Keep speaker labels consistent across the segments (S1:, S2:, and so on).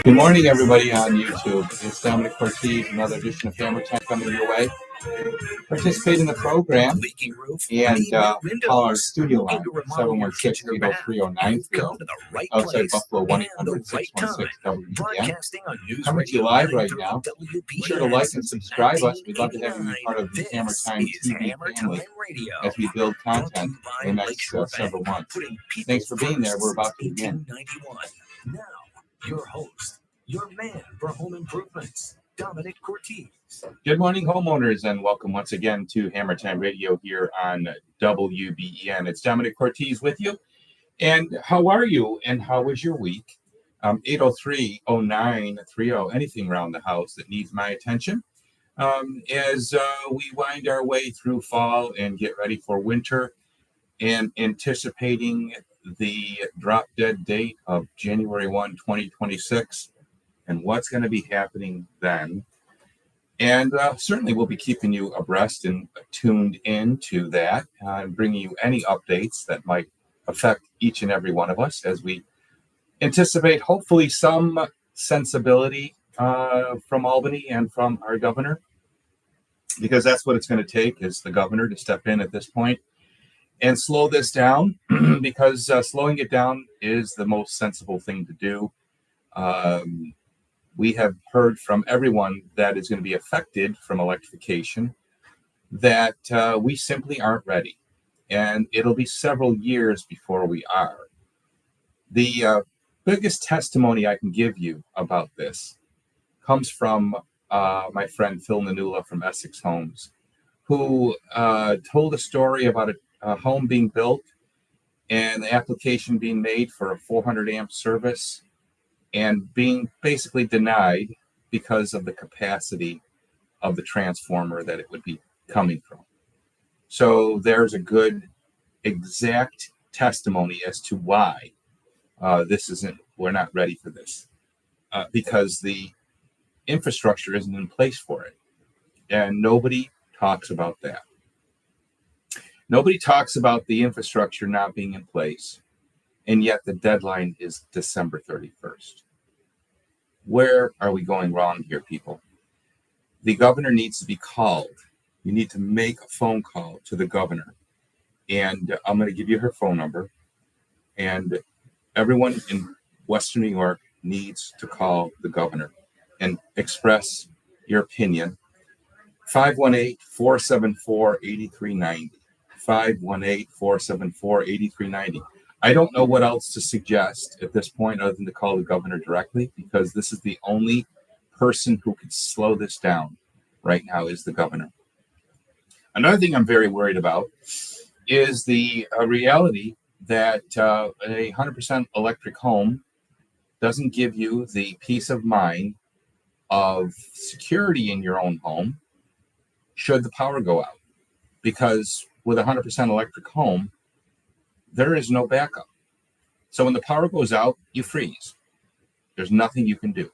S1: Good morning, everybody on YouTube. It's Dominic Cortez, another edition of Hammer Time coming your way. Participate in the program and call our studio line, 716-803-0930, outside Buffalo, 1-800-616-WBN. Coming to you live right now. Be sure to like and subscribe us. We'd love to have you be part of the Hammer Time TV family as we build content in the next several months. Thanks for being there. We're about to begin.
S2: Now, your host, your man for home improvements, Dominic Cortez.
S1: Good morning, homeowners, and welcome once again to Hammer Time Radio here on WBEN. It's Dominic Cortez with you. And how are you? And how was your week? 803-0930, anything around the house that needs my attention. As we wind our way through fall and get ready for winter and anticipating the drop dead date of January 1, 2026, and what's going to be happening then. And certainly we'll be keeping you abreast and tuned into that and bringing you any updates that might affect each and every one of us as we anticipate hopefully some sensibility from Albany and from our governor, because that's what it's going to take, is the governor to step in at this point and slow this down, because slowing it down is the most sensible thing to do. We have heard from everyone that is going to be affected from electrification that we simply aren't ready, and it'll be several years before we are. The biggest testimony I can give you about this comes from my friend Phil Nanula from Essex Homes, who told a story about a home being built and the application being made for a 400 amp service and being basically denied because of the capacity of the transformer that it would be coming from. So there's a good exact testimony as to why we're not ready for this, because the infrastructure isn't in place for it. And nobody talks about that. Nobody talks about the infrastructure not being in place, and yet the deadline is December 31st. Where are we going wrong here, people? The governor needs to be called. You need to make a phone call to the governor. And I'm going to give you her phone number. And everyone in Western New York needs to call the governor and express your opinion. 518-474-8390. 518-474-8390. I don't know what else to suggest at this point other than to call the governor directly, because this is the only person who could slow this down right now is the governor. Another thing I'm very worried about is the reality that a 100% electric home doesn't give you the peace of mind of security in your own home should the power go out. Because with a 100% electric home, there is no backup. So when the power goes out, you freeze. There's nothing you can do.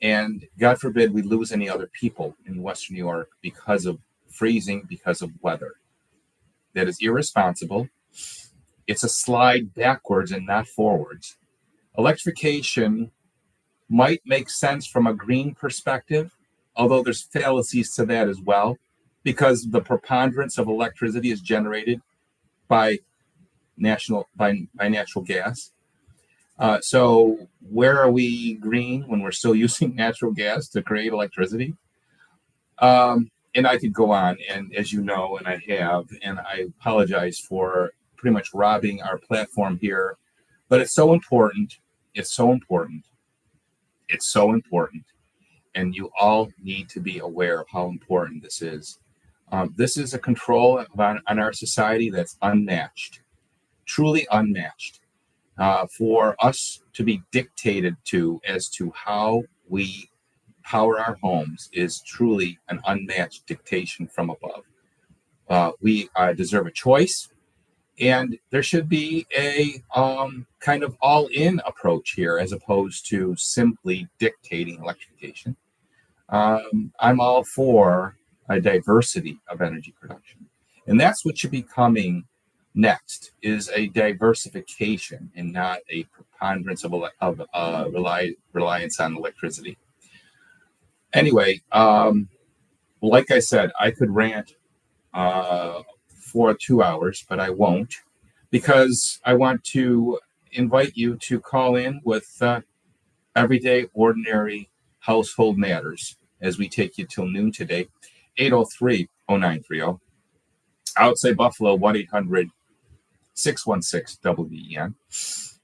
S1: And God forbid we lose any other people in Western New York because of freezing, because of weather. That is irresponsible. It's a slide backwards and not forwards. Electrification might make sense from a green perspective, although there's fallacies to that as well, because the preponderance of electricity is generated by natural gas. So where are we green when we're still using natural gas to create electricity? And I could go on, and as you know, and I have, and I apologize for pretty much robbing our platform here, but it's so important. It's so important. It's so important. And you all need to be aware of how important this is. This is a control on our society that's unmatched, truly unmatched. For us to be dictated to as to how we power our homes is truly an unmatched dictation from above. We deserve a choice, and there should be a kind of all-in approach here as opposed to simply dictating electrification. I'm all for a diversity of energy production. And that's what should be coming next, is a diversification and not a preponderance preponderance of reliance on electricity. Anyway, like I said, I could rant for 2 hours, but I won't, because I want to invite you to call in with everyday, ordinary household matters as we take you till noon today. 803-0930. Outside Buffalo, 1-800-616-WBEN.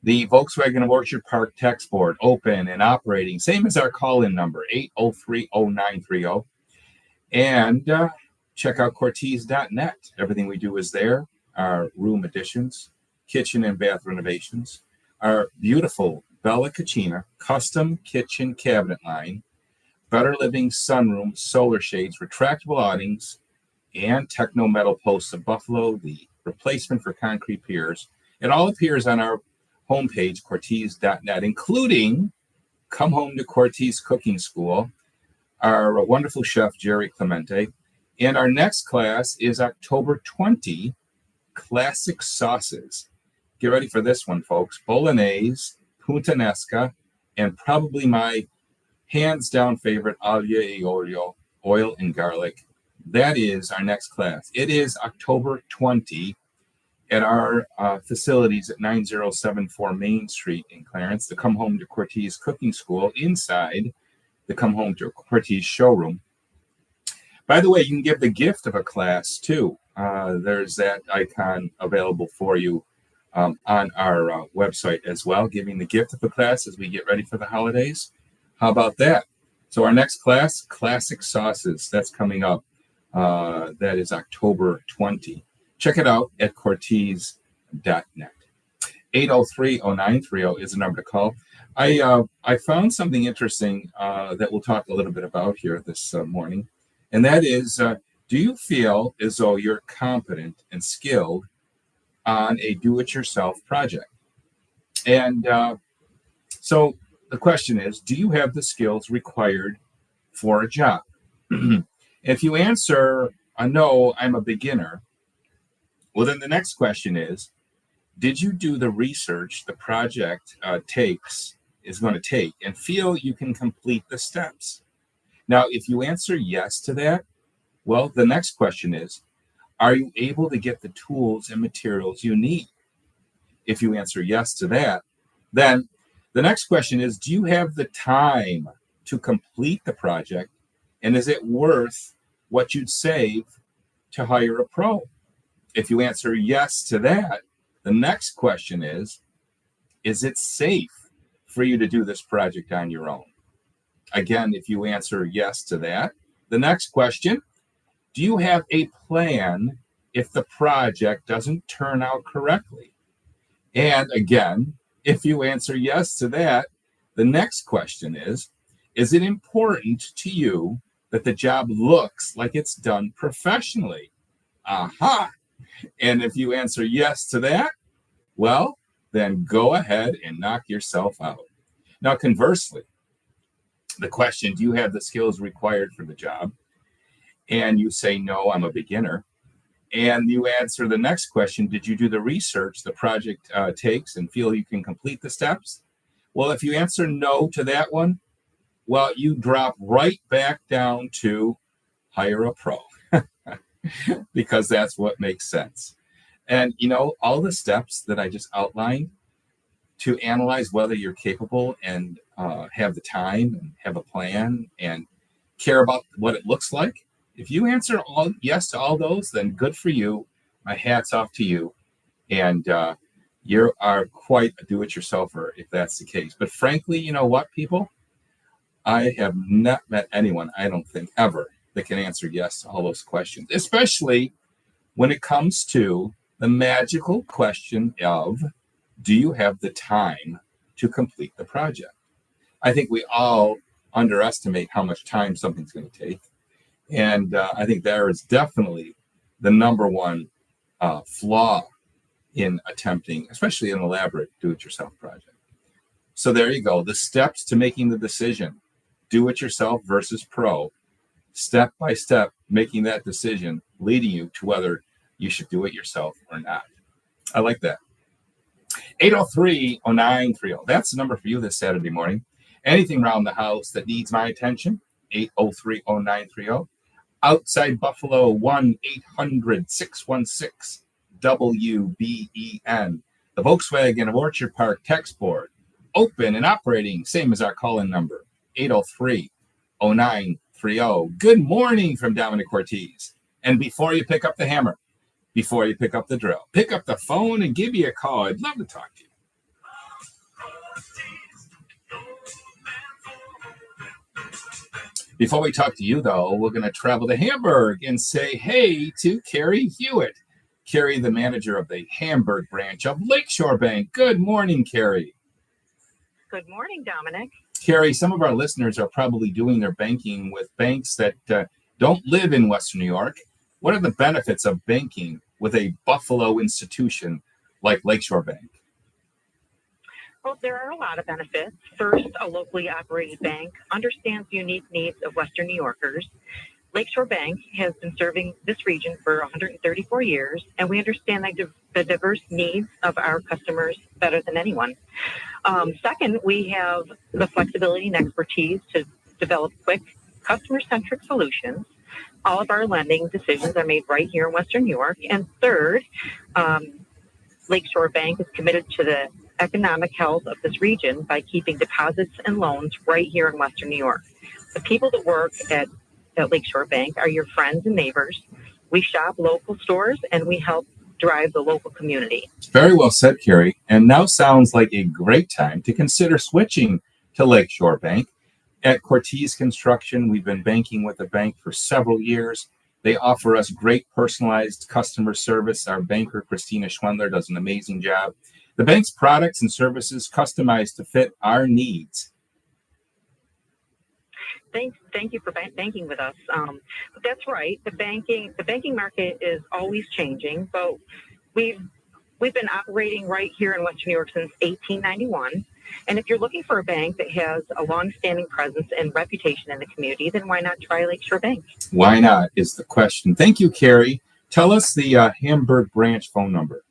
S1: The Volkswagen of Orchard Park text board, open and operating, same as our call-in number, 803-0930. And check out Cortez.net. Everything we do is there. Our room additions, kitchen and bath renovations, our beautiful Bella Cucina custom kitchen cabinet line, Better Living sunroom, solar shades, retractable awnings, and Techno metal posts of Buffalo, the replacement for concrete piers. It all appears on our homepage, Cortez.net, including Come Home to Cortez Cooking School, our wonderful chef, Jerry Clemente. And our next class is October 20, Classic Sauces. Get ready for this one, folks. Bolognese, puttanesca, and probably my hands-down favorite, aglio e olio, oil and garlic. That is our next class. It is October 20 at our facilities at 9074 Main Street in Clarence, the Come Home to Cortez Cooking School, inside the Come Home to Cortez showroom. By the way, you can give the gift of a class, too. There's that icon available for you on our website as well, giving the gift of a class as we get ready for the holidays. How about that? So our next class, Classic Sauces, that's coming up. That is October 20. Check it out at Cortez.net. 803-0930 is the number to call. I found something interesting that we'll talk a little bit about here this morning, and that is, do you feel as though you're competent and skilled on a do-it-yourself project? And so the question is, do you have the skills required for a job? If you answer a no, I'm a beginner, well, then the next question is, did you do the research the project is going to take and feel you can complete the steps? Now, if you answer yes to that, well, the next question is, are you able to get the tools and materials you need? If you answer yes to that, then the next question is, do you have the time to complete the project? And is it worth what you'd save to hire a pro? If you answer yes to that, the next question is it safe for you to do this project on your own? Again, if you answer yes to that, the next question, do you have a plan if the project doesn't turn out correctly? And again, if you answer yes to that, the next question is it important to you that the job looks like it's done professionally? Aha! And if you answer yes to that, well, then go ahead and knock yourself out. Now, conversely, the question, do you have the skills required for the job? And you say, no, I'm a beginner. And you answer the next question, did you do the research the project takes and feel you can complete the steps? Well, if you answer no to that one, well, you drop right back down to hire a pro because that's what makes sense. And, all the steps that I just outlined to analyze whether you're capable and have the time and have a plan and care about what it looks like. If you answer yes to all those, then good for you. My hat's off to you. And you are quite a do-it-yourselfer if that's the case. But frankly, you know what, people? I have not met anyone, I don't think, ever that can answer yes to all those questions, especially when it comes to the magical question of, do you have the time to complete the project? I think we all underestimate how much time something's going to take. And I think there is definitely the number one flaw in attempting, especially an elaborate do-it-yourself project. So there you go. The steps to making the decision, do-it-yourself versus pro, step by step, making that decision, leading you to whether you should do it yourself or not. I like that. 803-0930. That's the number for you this Saturday morning. Anything around the house that needs my attention, 803-0930. Outside Buffalo, 1-800-616-WBEN. The Volkswagen of Orchard Park text board, open and operating, same as our call-in number, 803-0930. Good morning from Dominic Ortiz. And before you pick up the hammer, before you pick up the drill, pick up the phone and give me a call. I'd love to talk to you. Before we talk to you, though, we're going to travel to Hamburg and say hey to Carrie Hewitt. Carrie, the manager of the Hamburg branch of Lakeshore Bank. Good morning, Carrie.
S3: Good morning, Dominic.
S1: Carrie, some of our listeners are probably doing their banking with banks that don't live in Western New York. What are the benefits of banking with a Buffalo institution like Lakeshore Bank?
S3: Well, there are a lot of benefits. First, a locally operated bank understands the unique needs of Western New Yorkers. Lakeshore Bank has been serving this region for 134 years, and we understand the diverse needs of our customers better than anyone. Second, we have the flexibility and expertise to develop quick, customer-centric solutions. All of our lending decisions are made right here in Western New York. And third, Lakeshore Bank is committed to the economic health of this region by keeping deposits and loans right here in Western New York. The people that work at Lakeshore Bank are your friends and neighbors. We shop local stores and we help drive the local community.
S1: Very well said, Carrie. And now sounds like a great time to consider switching to Lakeshore Bank. At Cortez Construction, we've been banking with the bank for several years. They offer us great personalized customer service. Our banker, Christina Schwendler, does an amazing job. The bank's products and services customized to fit our needs.
S3: Thank you for banking with us. But that's right. The banking market is always changing, but we've been operating right here in Western New York since 1891. And if you're looking for a bank that has a long-standing presence and reputation in the community, then why not try Lakeshore Bank?
S1: Why not is the question. Thank you, Carrie. Tell us the Hamburg branch phone number.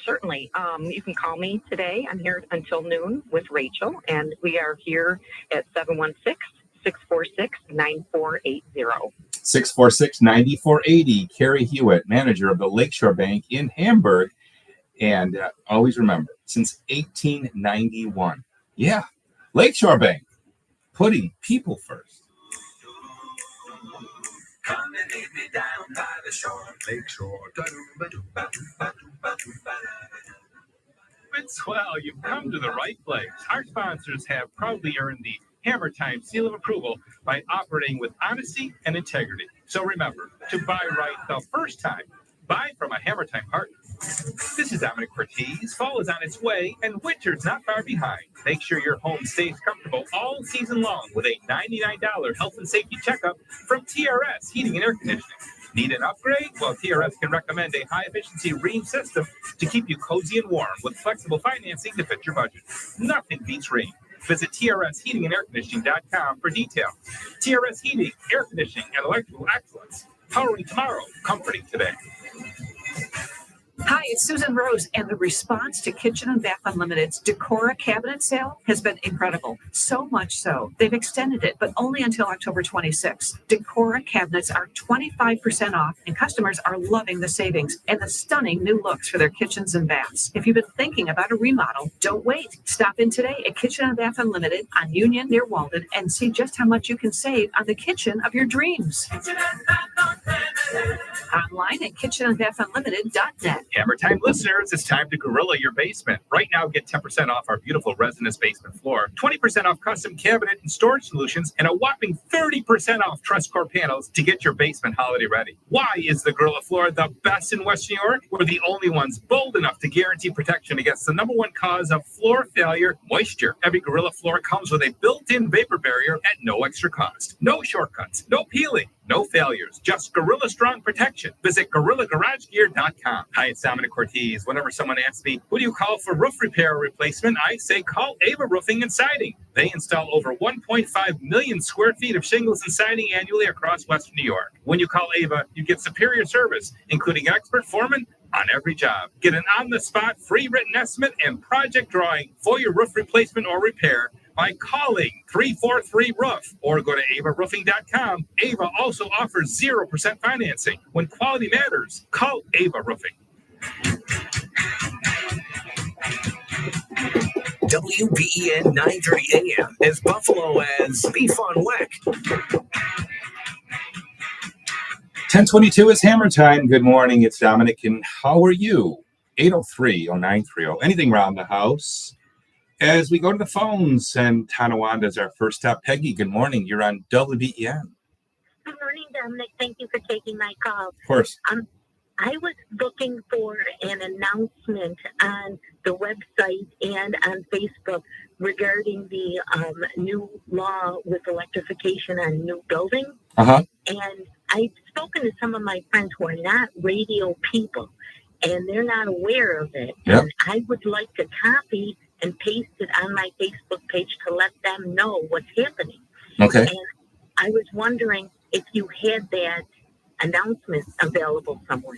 S3: Certainly. You can call me today. I'm here until noon with Rachel, and we are here at 716-646-9480.
S1: 646-9480. Carrie Hewitt, manager of the Lakeshore Bank in Hamburg. And always remember, since 1891. Yeah, Lakeshore Bank, putting people first.
S2: Come and meet me down by the shore, Lakeshore.
S4: Well, you've come to the right place. Our sponsors have proudly earned the Hammer Time seal of approval by operating with honesty and integrity. So remember, to buy right the first time, buy from a Hammer Time partner. This is Dominic Ortiz. Fall is on its way, and winter's not far behind. Make sure your home stays comfortable all season long with a $99 health and safety checkup from TRS Heating and Air Conditioning. Need an upgrade? Well, TRS can recommend a high-efficiency Rheem system to keep you cozy and warm with flexible financing to fit your budget. Nothing beats Rheem. Visit TRSHeatingandAirConditioning.com for details. TRS Heating, Air Conditioning, and Electrical Excellence. Powering tomorrow, comforting today.
S5: Hi, it's Susan Rose, and the response to Kitchen and Bath Unlimited's Decora cabinet sale has been incredible. So much so, they've extended it, but only until October 26th. Decora cabinets are 25% off, and customers are loving the savings and the stunning new looks for their kitchens and baths. If you've been thinking about a remodel, don't wait. Stop in today at Kitchen and Bath Unlimited on Union near Walden and see just how much you can save on the kitchen of your dreams. Online at kitchenandbathunlimited.net.
S4: Hammer Time listeners, it's time to gorilla your basement. Right now, get 10% off our beautiful resinous basement floor, 20% off custom cabinet and storage solutions, and a whopping 30% off truss core panels to get your basement holiday ready. Why is the Gorilla Floor the best in Western New York? We're the only ones bold enough to guarantee protection against the number one cause of floor failure, moisture. Every Gorilla Floor comes with a built-in vapor barrier at no extra cost. No shortcuts, no peeling, no failures, just Gorilla Strong protection. Visit GorillaGarageGear.com. Hi, it's Dominic Ortiz. Whenever someone asks me, who do you call for roof repair or replacement? I say call Ava Roofing and Siding. They install over 1.5 million square feet of shingles and siding annually across Western New York. When you call Ava, you get superior service, including expert foreman, on every job. Get an on-the-spot free written estimate and project drawing for your roof replacement or repair by calling 343-ROOF or go to avaroofing.com. Ava also offers 0% financing. When quality matters, call Ava Roofing.
S2: WBEN 930 AM, as Buffalo as Beef on Weck.
S1: 10:22 is Hammer Time. Good morning. It's Dominic, and how are you? 803-0930. Anything around the house? As we go to the phones, and Tonawanda is our first stop. Peggy, good morning. You're on WBEN.
S6: Good morning, Dominic. Thank you for taking my call.
S1: Of course.
S6: I was looking for an announcement on the website and on Facebook regarding the new law with electrification on new buildings.
S1: Uh-huh.
S6: And I've spoken to some of my friends who are not radio people, and they're not aware of it.
S1: Yep.
S6: And I would like to copy and paste it on my Facebook page to let them know what's happening.
S1: Okay.
S6: And I was wondering if you had that announcement available somewhere.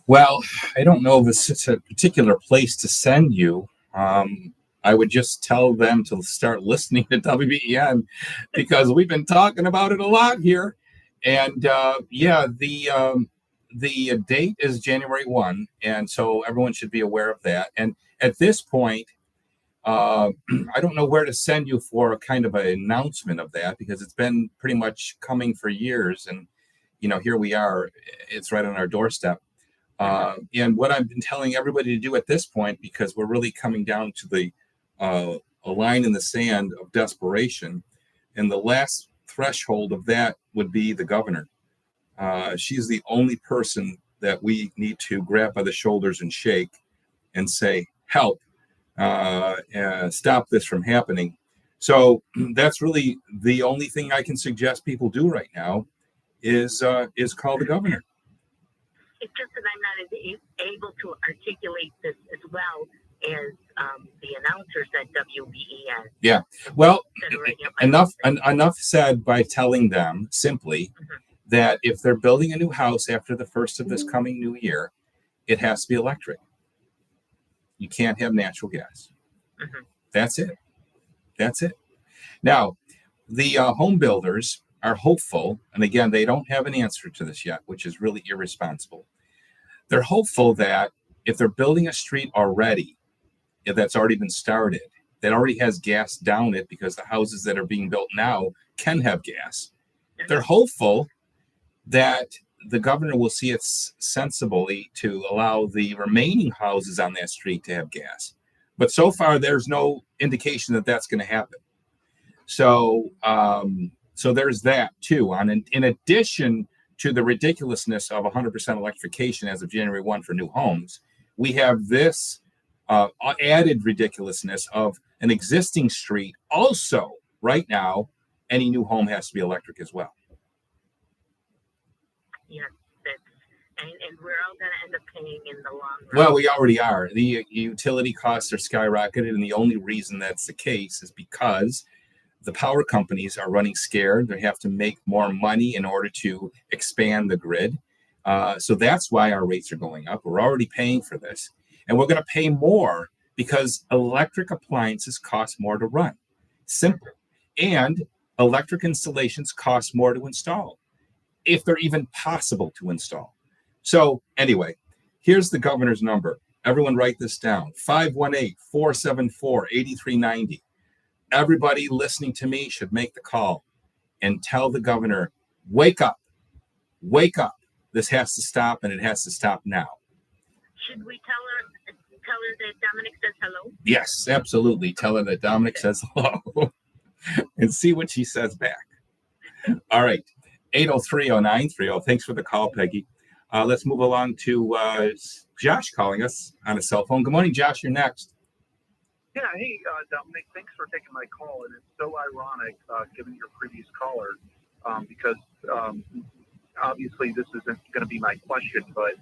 S1: Well, I don't know if it's a particular place to send you. I would just tell them to start listening to WBEN because we've been talking about it a lot here. And the date is January 1, and so everyone should be aware of that. And at this point, I don't know where to send you for a kind of an announcement of that because it's been pretty much coming for years. And, here we are. It's right on our doorstep. And what I've been telling everybody to do at this point, because we're really coming down to a line in the sand of desperation, and the last threshold of that would be the governor. She's the only person that we need to grab by the shoulders and shake and say, help, stop this from happening. So that's really the only thing I can suggest people do right now is call the governor.
S6: It's just that I'm not able to articulate this as well as the announcers at WBEN.
S1: Yeah. Well,
S6: enough
S1: enough said by telling them simply that if they're building a new house after the first of this coming new year, it has to be electric. You can't have natural gas. That's it. That's it. Now, the home builders are hopeful, and again, they don't have an answer to this yet, which is really irresponsible. They're hopeful that if they're building a street already, that's already been started, that already has gas down it because the houses that are being built now can have gas. They're hopeful that the governor will see it sensibly to allow the remaining houses on that street to have gas. But so far, there's no indication that that's going to happen. So there's that too. In addition to the ridiculousness of 100% electrification as of January 1 for new homes, we have this added ridiculousness of an existing street. Also, right now, any new home has to be electric as well.
S6: Yes, and we're all going to end up paying in the long run.
S1: Well, we already are. The utility costs are skyrocketed, and the only reason that's the case is because the power companies are running scared. They have to make more money in order to expand the grid. So that's why our rates are going up. We're already paying for this. And we're going to pay more because electric appliances cost more to run. Simple. And electric installations cost more to install, if they're even possible to install. So anyway, here's the governor's number. Everyone write this down. 518-474-8390. Everybody listening to me should make the call and tell the governor, wake up, wake up. This has to stop, and it has to stop now.
S6: Should we tell her that Dominic says hello?
S1: Yes, absolutely. Tell her that Dominic says hello and see what she says back. All right. 803-0930. Thanks for the call, Peggy. Let's move along to Josh calling us on a cell phone. Good morning, Josh. You're next.
S7: Yeah, hey, Dominic, thanks for taking my call. And it's so ironic, given your previous caller, because obviously this isn't going to be my question, but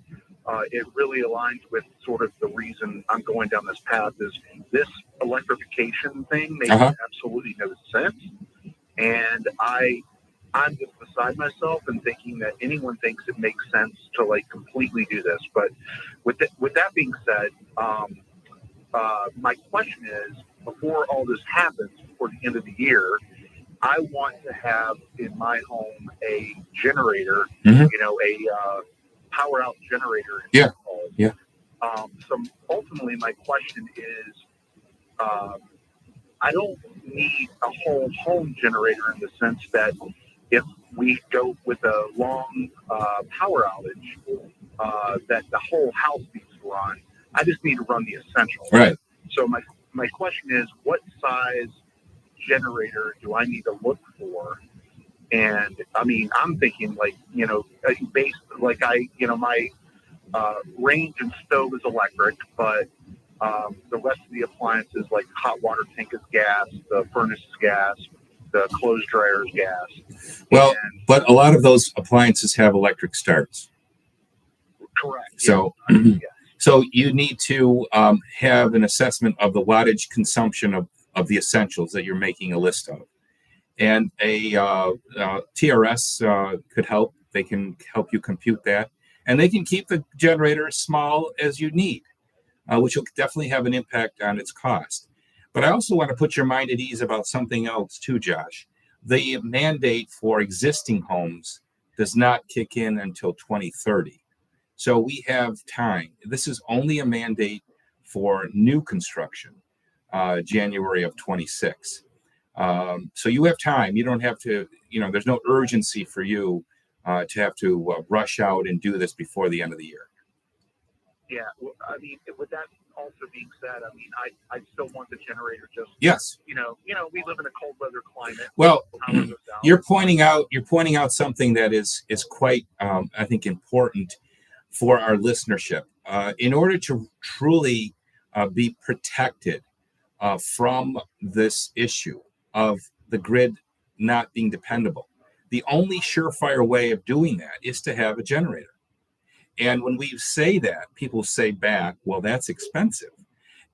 S7: it really aligns with sort of the reason I'm going down this path is this electrification thing makes absolutely no sense. And I I'm just beside myself and thinking that anyone thinks it makes sense to like completely do this. But with that being said, my question is, before all this happens, before the end of the year, I want to have in my home a generator,
S1: Mhm.
S7: a power out generator.
S1: Yeah.
S7: Installed.
S1: Yeah.
S7: So ultimately, my question is, I don't need a whole home generator in the sense that if we go with a long power outage, that the whole house needs to run. I just need to run the essentials.
S1: Right.
S7: So my question is, what size generator do I need to look for? And I mean, I'm thinking like, based like my range and stove is electric, but the rest of the appliances like hot water tank is gas, the furnace is gas, the clothes dryer is gas.
S1: Well, but a lot of those appliances have electric starts.
S7: Correct.
S1: So,
S7: Yeah.
S1: so you need to have an assessment of the wattage consumption of the essentials that you're making a list of. And a TRS could help. They can help you compute that. And they can keep the generator as small as you need, which will definitely have an impact on its cost. But I also want to put your mind at ease about something else too, Josh. The mandate for existing homes does not kick in until 2030. So we have time. This is only a mandate for new construction, January of 26. So you have time. You don't have to, there's no urgency for you to have to rush out and do this before the end of the year.
S7: Yeah, well, I mean, with that also being said, I mean, I still want the generator just.
S1: Yes.
S7: We live in a cold weather climate.
S1: Well,
S7: Power goes out.
S1: you're pointing out something that is quite, I think, important for our listenership. In order to truly be protected from this issue of the grid not being dependable, the only surefire way of doing that is to have a generator. And when we say that, people say back, well, that's expensive.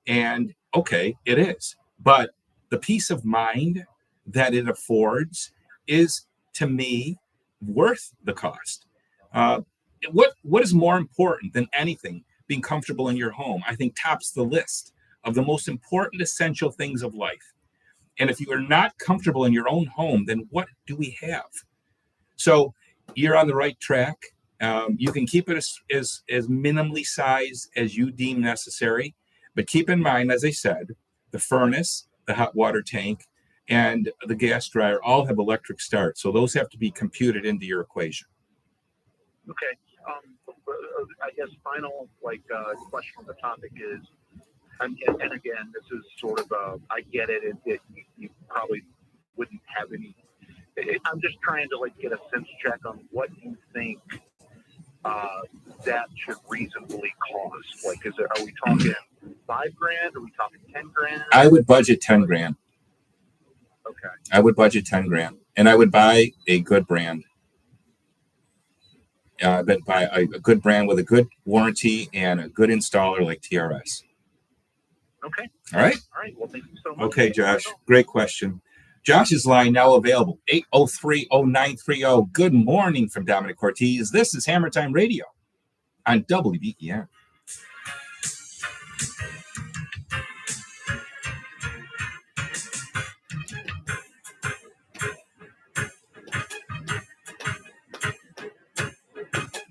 S1: And okay, it is. But the peace of mind that it affords is, to me, worth the cost. What is more important than anything? Being comfortable in your home, I think, tops the list of the most important essential things of life. And if you are not comfortable in your own home, then what do we have? So you're on the right track. You can keep it as minimally sized as you deem necessary. But keep in mind, as I said, the furnace, the hot water tank, and the gas dryer all have electric start. So those have to be computed into your equation.
S7: Okay. I guess final question on the topic is, and again, this is sort of I get it. You probably wouldn't have any. I'm just trying to get a sense check on what you think that should reasonably cost. Are we talking $5,000? Are we talking $10,000?
S1: I would budget $10,000.
S7: Okay.
S1: I would budget $10,000, and I would buy a good brand. But buy a good brand with a good warranty and a good installer like TRS.
S7: Okay.
S1: All right.
S7: All right. Well, thank you so much.
S1: Okay, Josh. Great question. Josh's line now available, 803-0930. Good morning from Dominic Ortiz. This is Hammer Time Radio on WBEN.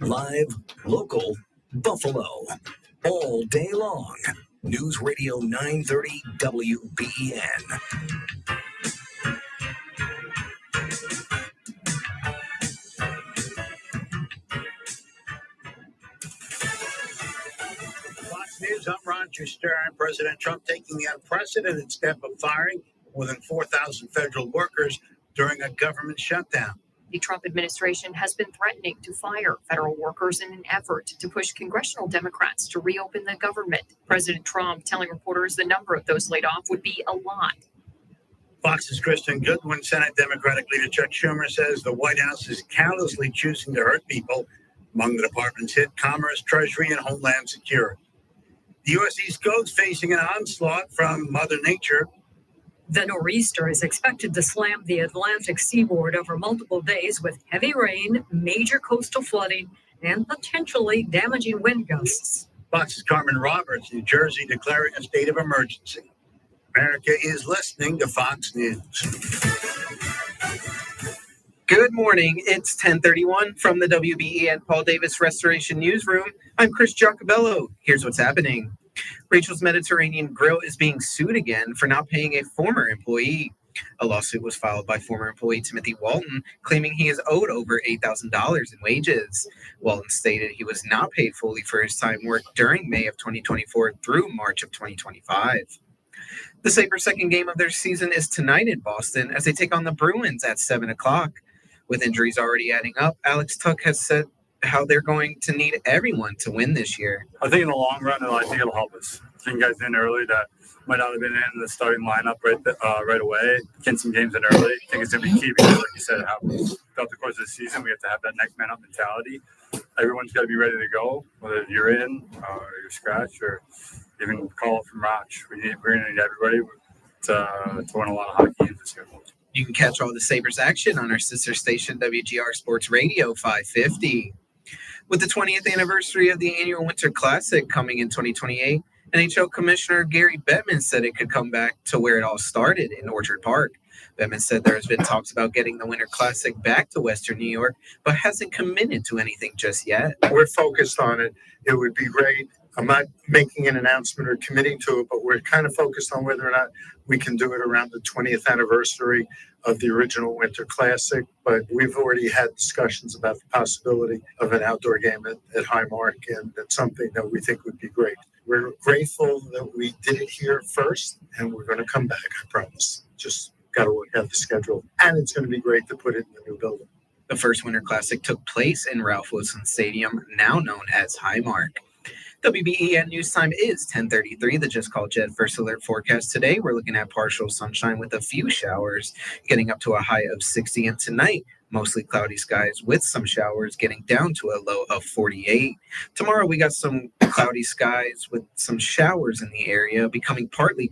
S2: Live, local, Buffalo, all day long. News Radio 930 WBEN.
S8: Fox News, I'm Roger Stern. President Trump taking the unprecedented step of firing more than 4,000 federal workers during a government shutdown.
S5: The Trump administration has been threatening to fire federal workers in an effort to push congressional Democrats to reopen the government. President Trump telling reporters the number of those laid off would be a lot.
S8: Fox's Kristen Goodwin, Senate Democratic leader Chuck Schumer says the White House is callously choosing to hurt people. Among the departments hit Commerce, Treasury, and Homeland Security. The U.S. East Coast facing an onslaught from Mother Nature.
S5: The nor'easter is expected to slam the Atlantic seaboard over multiple days with heavy rain, major coastal flooding, and potentially damaging wind gusts.
S8: Fox's Carmen Roberts, New Jersey, declaring a state of emergency. America is listening to Fox News.
S9: Good morning. It's 10:31 from the WBEN Paul Davis Restoration Newsroom. I'm Chris Giacobello. Here's what's happening. Rachel's Mediterranean Grill is being sued again for not paying a former employee. A lawsuit was filed by former employee Timothy Walton, claiming he is owed over $8,000 in wages. Walton stated he was not paid fully for his time worked during May of 2024 through March of 2025. The Sabres' second game of their season is tonight in Boston as they take on the Bruins at 7 o'clock. With injuries already adding up, Alex Tuck has said how they're going to need everyone to win this year.
S10: I think in the long run, I think it'll help us. Seeing guys in early that might not have been in the starting lineup right away, getting some games in early. I think it's going to be key because, like you said, throughout the course of the season, we have to have that next man up mentality. Everyone's got to be ready to go, whether you're in or you're scratch or even call it from Roch. We're going to need everybody to win a lot of hockey games this year.
S9: You can catch all the Sabres action on our sister station, WGR Sports Radio 550. With the 20th anniversary of the annual Winter Classic coming in 2028, NHL Commissioner Gary Bettman said it could come back to where it all started in Orchard Park. Bettman said there has been talks about getting the Winter Classic back to Western New York, but hasn't committed to anything just yet.
S11: We're focused on it. It would be great. I'm not making an announcement or committing to it, but we're kind of focused on whether or not we can do it around the 20th anniversary of the original Winter Classic. But we've already had discussions about the possibility of an outdoor game at Highmark, and it's something that we think would be great. We're grateful that we did it here first, and we're going to come back, I promise. Just got to work out the schedule. And it's going to be great to put it in the new building.
S9: The first Winter Classic took place in Ralph Wilson Stadium, now known as Highmark. WBEN news time is 10:33. The Just Call Jet First Alert forecast today. We're looking at partial sunshine with a few showers, getting up to a high of 60. And tonight, mostly cloudy skies with some showers, getting down to a low of 48. Tomorrow, we got some cloudy skies with some showers in the area, becoming partly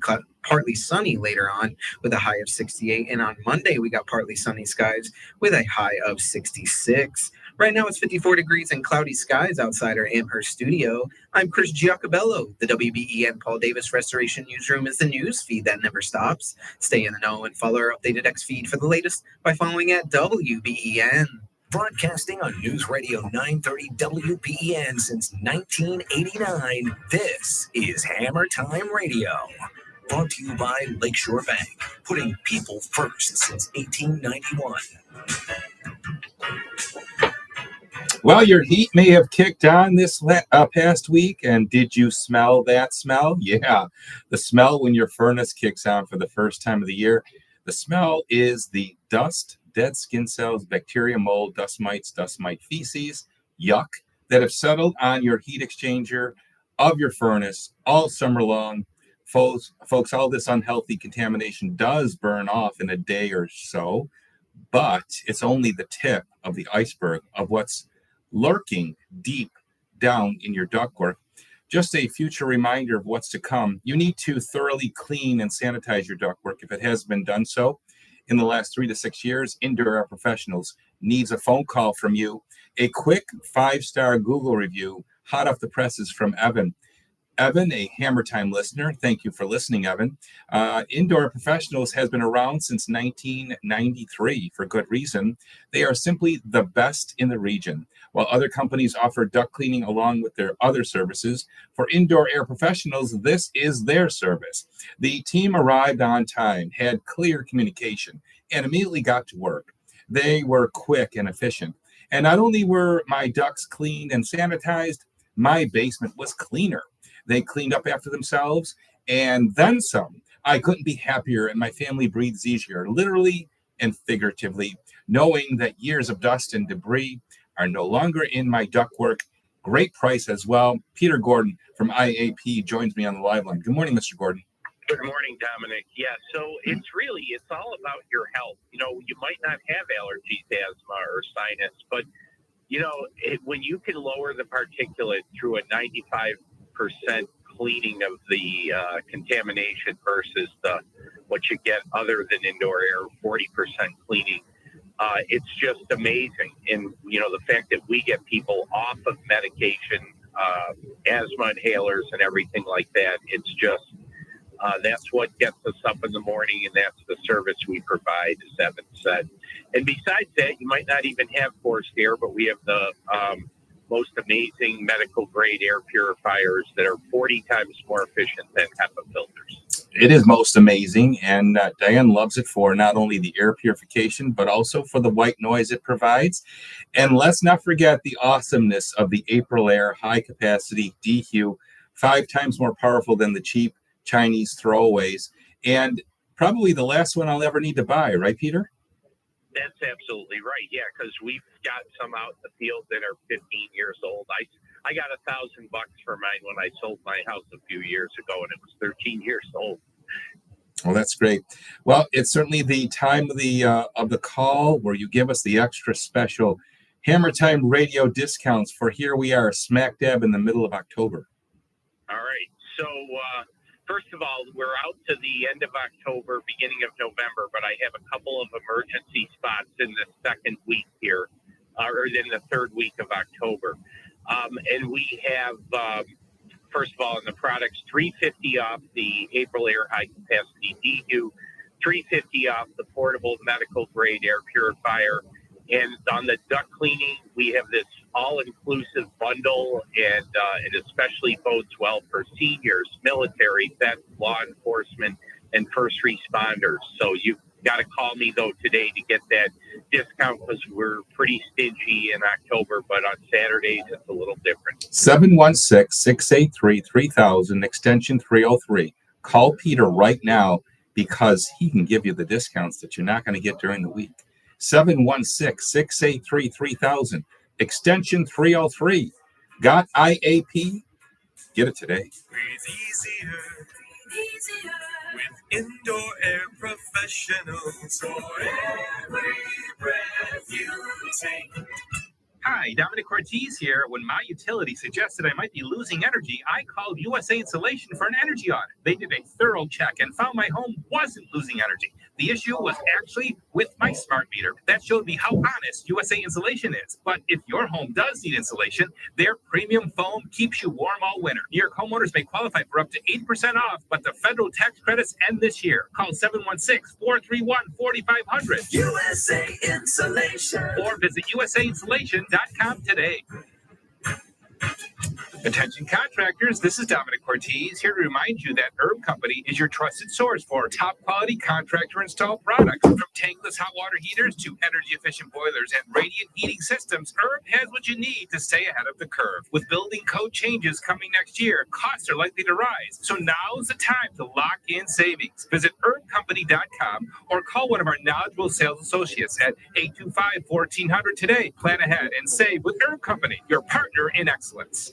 S9: sunny later on with a high of 68. And on Monday, we got partly sunny skies with a high of 66. Right now, it's 54 degrees and cloudy skies outside our Amherst studio. I'm Chris Giacobello. The WBEN Paul Davis Restoration Newsroom is the news feed that never stops. Stay in the know and follow our updated X feed for the latest by following at WBEN.
S2: Broadcasting on News Radio 930 WBEN since 1989, this is Hammer Time Radio. Brought to you by Lakeshore Bank, putting people first since 1891.
S1: Well, your heat may have kicked on this past week, and did you smell that smell? Yeah, the smell when your furnace kicks on for the first time of the year. The smell is the dust, dead skin cells, bacteria, mold, dust mites, dust mite feces, yuck, that have settled on your heat exchanger of your furnace all summer long. Folks, all this unhealthy contamination does burn off in a day or so, but it's only the tip of the iceberg of what's lurking deep down in your ductwork. Just a future reminder of what's to come. You need to thoroughly clean and sanitize your ductwork if it has been done so in the last 3 to 6 years. Indoor Air Professionals needs a phone call from you, a quick 5-star Google review, hot off the presses from Evan. Evan, a Hammer Time listener. Thank you for listening, Evan. Indoor Professionals has been around since 1993 for good reason. They are simply the best in the region. While other companies offer duct cleaning along with their other services, for Indoor Air Professionals, this is their service. The team arrived on time, had clear communication, and immediately got to work. They were quick and efficient. And not only were my ducts cleaned and sanitized, my basement was cleaner. They cleaned up after themselves and then some. I couldn't be happier, and my family breathes easier, literally and figuratively, knowing that years of dust and debris are no longer in my ductwork. Great price as well. Peter Gordon from IAP joins me on the live line. Good morning, Mr. Gordon.
S12: Good morning, Dominic. Yeah, so it's all about your health. You know, you might not have allergies, asthma, or sinus, but, when you can lower the particulate through a 95% cleaning of the contamination versus what you get other than indoor air, 40% cleaning. It's just amazing. And, the fact that we get people off of medication, asthma inhalers and everything like that, it's just, that's what gets us up in the morning, and that's the service we provide, as Evan said. And besides that, you might not even have forced air, but we have the most amazing medical grade air purifiers that are 40 times more efficient than HEPA filters.
S1: It is most amazing, and Diane loves it for not only the air purification, but also for the white noise it provides. And let's not forget the awesomeness of the April Air high capacity DHU, 5 times more powerful than the cheap Chinese throwaways, and probably the last one I'll ever need to buy, right, Peter?
S12: That's absolutely right. Yeah, because we've got some out in the field that are 15 years old. I got $1,000 for mine when I sold my house a few years ago, and it was 13 years old.
S1: Well, that's great. Well, it's certainly the time of the call where you give us the extra special Hammer Time radio discounts for here we are, smack dab in the middle of October.
S12: All right. So, first of all, we're out to the end of October, beginning of November, but I have a couple of emergency spots in the second week here, or in the third week of October. And we have, first of all, in the products, $350 off the April Air High Capacity DHU, $350 off the portable medical grade air purifier. And on the duct cleaning, we have this all-inclusive bundle, and it especially bodes well for seniors, military, vets, law enforcement, and first responders. So you've got to call me, though, today to get that discount, because we're pretty stingy in October, but on Saturdays, it's a little different.
S1: 716-683-3000, extension 303. Call Peter right now, because he can give you the discounts that you're not going to get during the week. 716-683-3000, extension 303. Got IAP? Get it today.
S2: Breathe easier with indoor air professionals for every breath you take.
S4: Hi, Dominic Ortiz here. When my utility suggested I might be losing energy, I called USA Insulation for an energy audit. They did a thorough check and found my home wasn't losing energy. The issue was actually with my smart meter. That showed me how honest USA Insulation is. But if your home does need insulation, their premium foam keeps you warm all winter. New York homeowners may qualify for up to 8% off, but the federal tax credits end this year. Call 716-431-4500.
S2: USA Insulation.
S4: Or visit usainsulation.com today. Attention contractors, this is Dominic Ortiz here to remind you that Herb Company is your trusted source for top quality contractor installed products. From tankless hot water heaters to energy efficient boilers and radiant heating systems, Herb has what you need to stay ahead of the curve. With building code changes coming next year, costs are likely to rise. So now's the time to lock in savings. Visit herbcompany.com or call one of our knowledgeable sales associates at 825-1400 today. Plan ahead and save with Herb Company, your partner in excellence.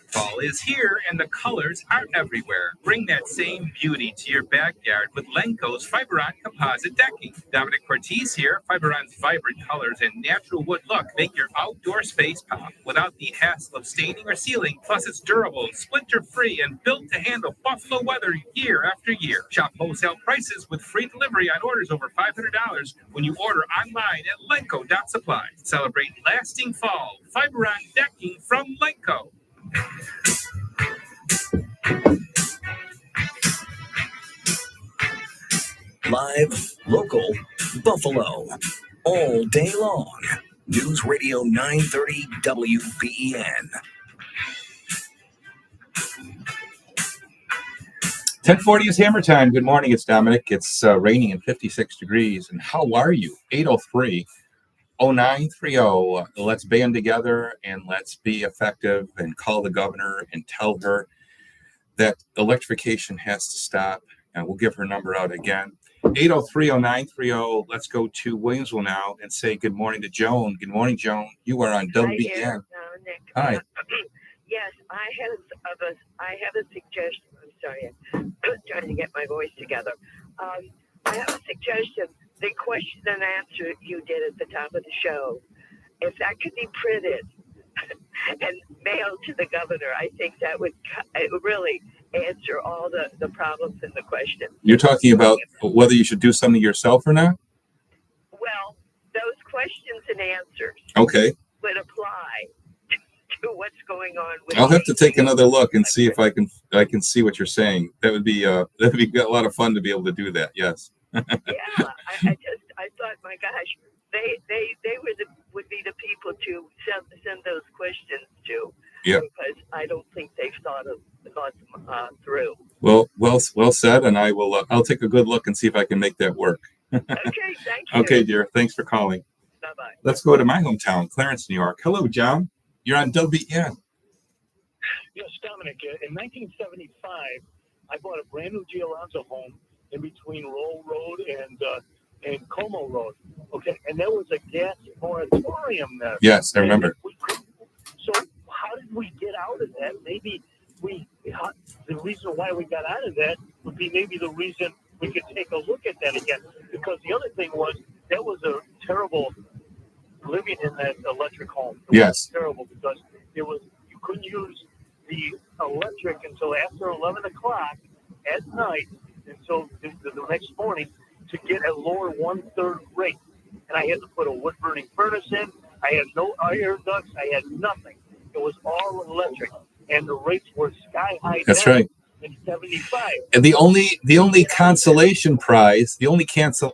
S4: Fall is here and the colors are everywhere. Bring that same beauty to your backyard with Lenco's Fiberon composite decking. Dominic Ortiz here. Fiberon's vibrant colors and natural wood look make your outdoor space pop without the hassle of staining or sealing. Plus, it's durable, splinter-free, and built to handle Buffalo weather year after year. Shop wholesale prices with free delivery on orders over $500 when you order online at lenco.supply. Celebrate lasting fall. Fiberon decking from Lenco.
S2: Live, local, Buffalo, all day long. News Radio 930 WBEN.
S1: 1040 is Hammer Time. Good morning. It's Dominic. It's raining and 56 degrees. And how are you? 803-0930. Let's band together and let's be effective and call the governor and tell her that electrification has to stop. And we'll give her number out again. 803-0930. Let's go to Williamsville now and say good morning to Joan. Good morning, Joan. You are on WBEN.
S13: Nick.
S1: Hi.
S13: Yes, I have a suggestion. I'm sorry, I'm trying to get my voice together. I have a suggestion. The question and answer you did at the top of the show, if that could be printed and mail to the governor. I think that would really answer all the problems and the questions.
S1: You're talking about whether you should do something yourself or not?
S13: Well, those questions and answers
S1: Okay.
S13: would apply to what's going on with
S1: I'll have to take another look and see if I can see what you're saying. That would be a lot of fun to be able to do that. Yes.
S13: Yeah, I thought, my gosh, they would be the people to send those questions to.
S1: Yeah.
S13: Because I don't think they've thought them through.
S1: Well said, and I will. I'll take a good look and see if I can make that work.
S13: Okay, thank you.
S1: Okay, dear. Thanks for calling.
S13: Bye-bye.
S1: Let's go to my hometown, Clarence, New York. Hello, John. You're on WBN.
S14: Yes, Dominic. In 1975, I bought a brand new Gialonzo home in between Roll Road and Como Road. Okay, and there was a gas moratorium there.
S1: Yes, I remember.
S14: So how did we get out of that? Maybe the reason why we got out of that would be maybe the reason we could take a look at that again. Because the other thing was that was a terrible living in that electric home. It was terrible because you couldn't use the electric until after 11 o'clock at night until the next morning to get a lower 1/3 rate. And I had to put a wood burning furnace in. I had no air ducts. I had nothing. It was all electric, and the rates were sky high.
S1: That's right.
S14: In 75.
S1: And the only consolation prize,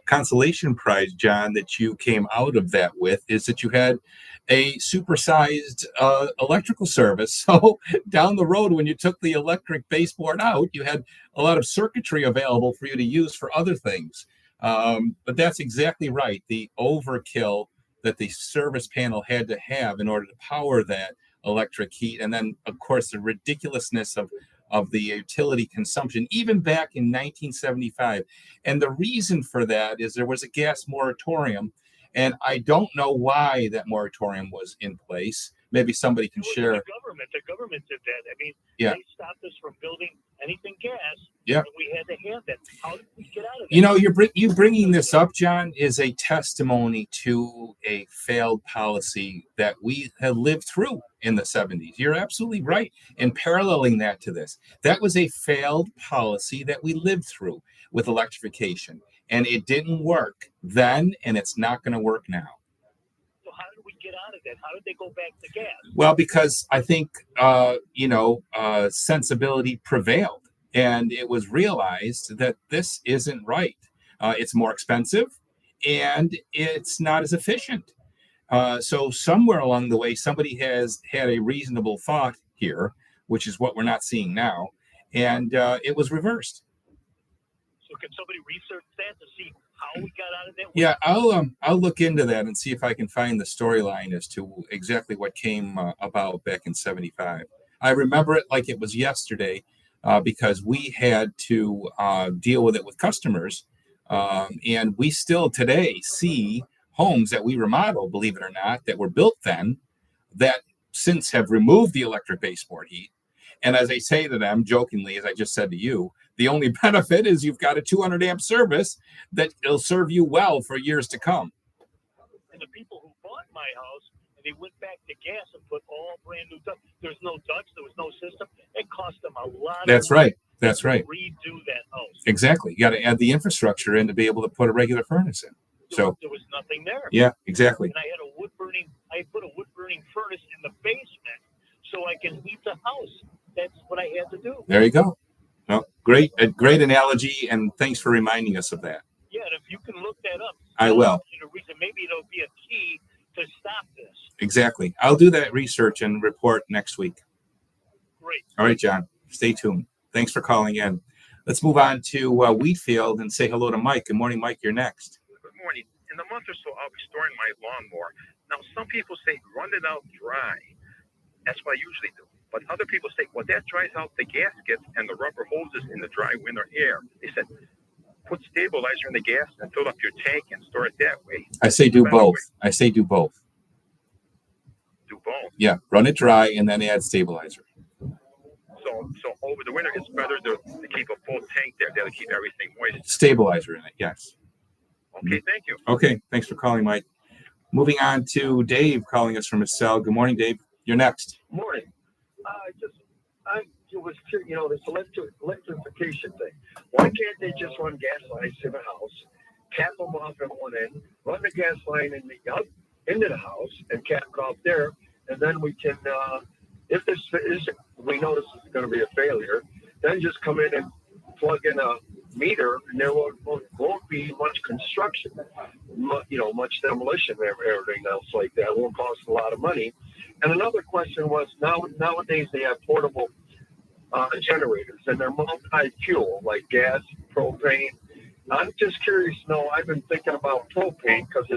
S1: consolation prize, John, that you came out of that with is that you had a supersized electrical service. So down the road, when you took the electric baseboard out, you had a lot of circuitry available for you to use for other things. But that's exactly right. The overkill that the service panel had to have in order to power that electric heat. And then, of course, the ridiculousness of the utility consumption, even back in 1975. And the reason for that is there was a gas moratorium. And I don't know why that moratorium was in place. Maybe somebody can share.
S14: The government did that. I mean,
S1: Yeah.
S14: They stopped us from building anything gas.
S1: Yeah.
S14: And we had to have that. How did we get out of that?
S1: You know, you bringing this up, John, is a testimony to a failed policy that we had lived through in the 70s. You're absolutely right in paralleling that to this. That was a failed policy that we lived through with electrification, and it didn't work then, and it's not going to work now.
S14: So how did we get out of that? How did they go back to gas?
S1: Well, because I think, sensibility prevailed, and it was realized that this isn't right. It's more expensive, and it's not as efficient. So somewhere along the way, somebody has had a reasonable thought here, which is what we're not seeing now, and it was reversed.
S14: So can somebody research that to see how we got out of that?
S1: Yeah, I'll look into that and see if I can find the storyline as to exactly what came about back in 75. I remember it like it was yesterday because we had to deal with it with customers, and we still today see homes that we remodel, believe it or not, that were built then that since have removed the electric baseboard heat. And as I say to them jokingly, as I just said to you, the only benefit is you've got a 200 amp service that will serve you well for years to come.
S14: And the people who bought my house, and they went back to gas and put all brand new ducts. There's no ducts. There was no system. It cost them a lot.
S1: That's
S14: of money
S1: right. That's right.
S14: to redo that house.
S1: Exactly. You got to add the infrastructure in to be able to put a regular furnace in. So
S14: There was nothing there.
S1: yeah, exactly.
S14: And I put a wood burning furnace in the basement so I can heat the house. That's what I had to do.
S1: There you go. Well, great analogy, and thanks for reminding us of that.
S14: Yeah, and if you can look that up,
S1: I will.
S14: Maybe it'll be a key to stop this.
S1: Exactly. I'll do that research and report next week.
S14: Great.
S1: All right, John. Stay tuned. Thanks for calling in. Let's move on to Wheatfield and say hello to Mike. Good morning, Mike. You're next.
S15: Good morning. In a month or so, I'll be storing my lawnmower. Now, some people say run it out dry. That's what I usually do. But other people say, well, that dries out the gaskets and the rubber hoses in the dry winter air. They said, put stabilizer in the gas and fill up your tank and store it that way.
S1: I say do
S15: Better
S1: both.
S15: way.
S1: I say do both.
S15: Do both.
S1: Yeah, run it dry and then add stabilizer.
S15: So over the winter, it's better to keep a full tank there. That'll keep everything moist.
S1: Stabilizer in it, yes.
S15: Okay, thank you.
S1: Okay, thanks for calling, Mike. Moving on to Dave calling us from his cell. Good morning, Dave. You're next.
S16: Morning. I was curious, this electrification thing. Why can't they just run gas lines to the house, cap them off at one end, run the gas line up into the house, and cap it off there, and then we can, if this is, we know this is going to be a failure, then just come in and plug in a meter, and there won't be much construction, much demolition, everything else like that. It won't cost a lot of money. And another question was, nowadays they have portable generators, and they're multi-fuel, like gas, propane. I'm just curious to know, I've been thinking about propane because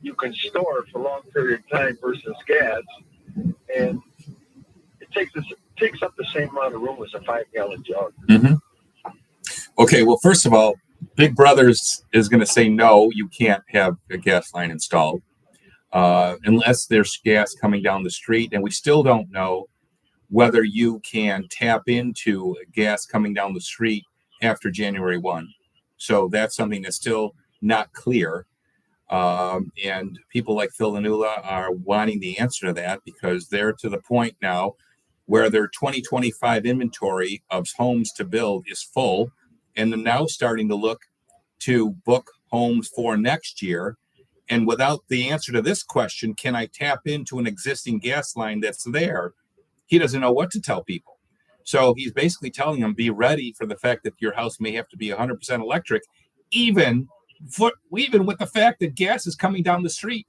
S16: you can store it for a long period of time versus gas, and it takes up the same amount of room as a 5-gallon jug.
S1: Mm-hmm. Okay, well, first of all, Big Brothers is going to say no, you can't have a gas line installed unless there's gas coming down the street, and we still don't know whether you can tap into gas coming down the street after January 1. So that's something that's still not clear. And people like Phil Lanula are wanting the answer to that because they're to the point now where their 2025 inventory of homes to build is full, and they're now starting to look to book homes for next year. And without the answer to this question, can I tap into an existing gas line that's there? He doesn't know what to tell people. So he's basically telling them, be ready for the fact that your house may have to be 100% electric, even with the fact that gas is coming down the street.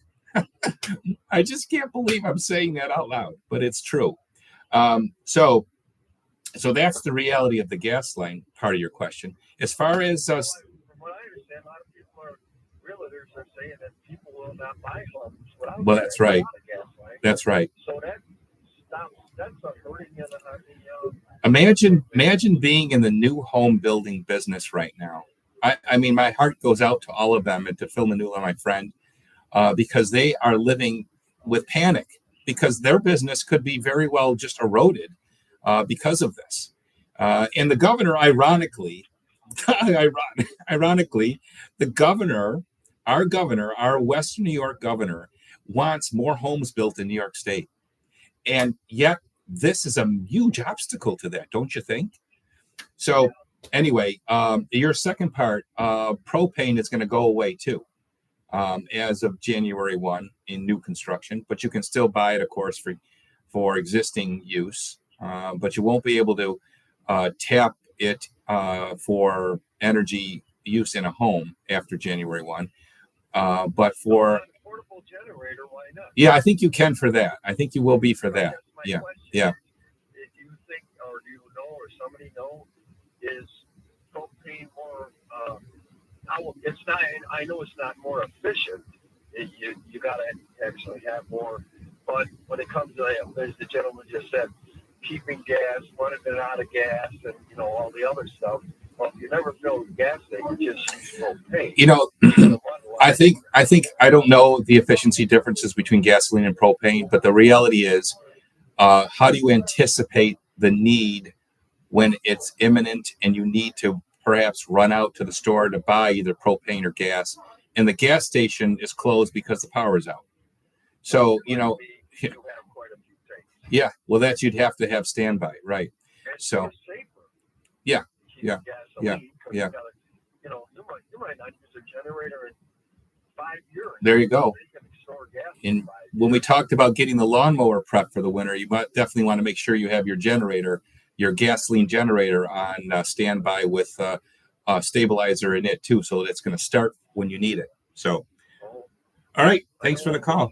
S1: I just can't believe I'm saying that out loud, but it's true. So that's the reality of the gas line part of your question. As far as
S16: From what I understand, a lot of people realtors are saying that people will not buy homes without
S1: well, that's right.
S16: gas line.
S1: That's right.
S16: So that stops. That's a hurting in
S1: Imagine being in the new home building business right now. I mean, my heart goes out to all of them and to Phil Manula, my friend, because they are living with panic because their business could be very well just eroded because of this. And the governor, ironically, the governor, our Western New York governor, wants more homes built in New York State. And yet this is a huge obstacle to that, don't you think? So anyway, your second part, propane is going to go away too as of January 1 in new construction, but you can still buy it, of course, for existing use, but you won't be able to tap it for energy use in a home after January 1. But for
S16: portable generator, why not?
S1: Yeah, I think you can for that. I think you will be for that. Yeah.
S16: Do you think, or do you know, or somebody know, is propane more? It's not. I know it's not more efficient. You got to actually have more. But when it comes to, as the gentleman just said, keeping gas, running it out of gas, and all the other stuff. Well, if you never fill the gas tank, you just use propane.
S1: I don't know the efficiency differences between gasoline and propane, but the reality is, how do you anticipate the need when it's imminent and you need to perhaps run out to the store to buy either propane or gas, and the gas station is closed because the power is out? So, yeah, well, that you'd have to have standby, right? So, yeah.
S16: You might not use a generator in 5 years.
S1: There you go. And when we talked about getting the lawnmower prep for the winter, you might definitely want to make sure you have your generator, your gasoline generator on standby with a stabilizer in it too, so that it's going to start when you need it. So, all right. Thanks for the call.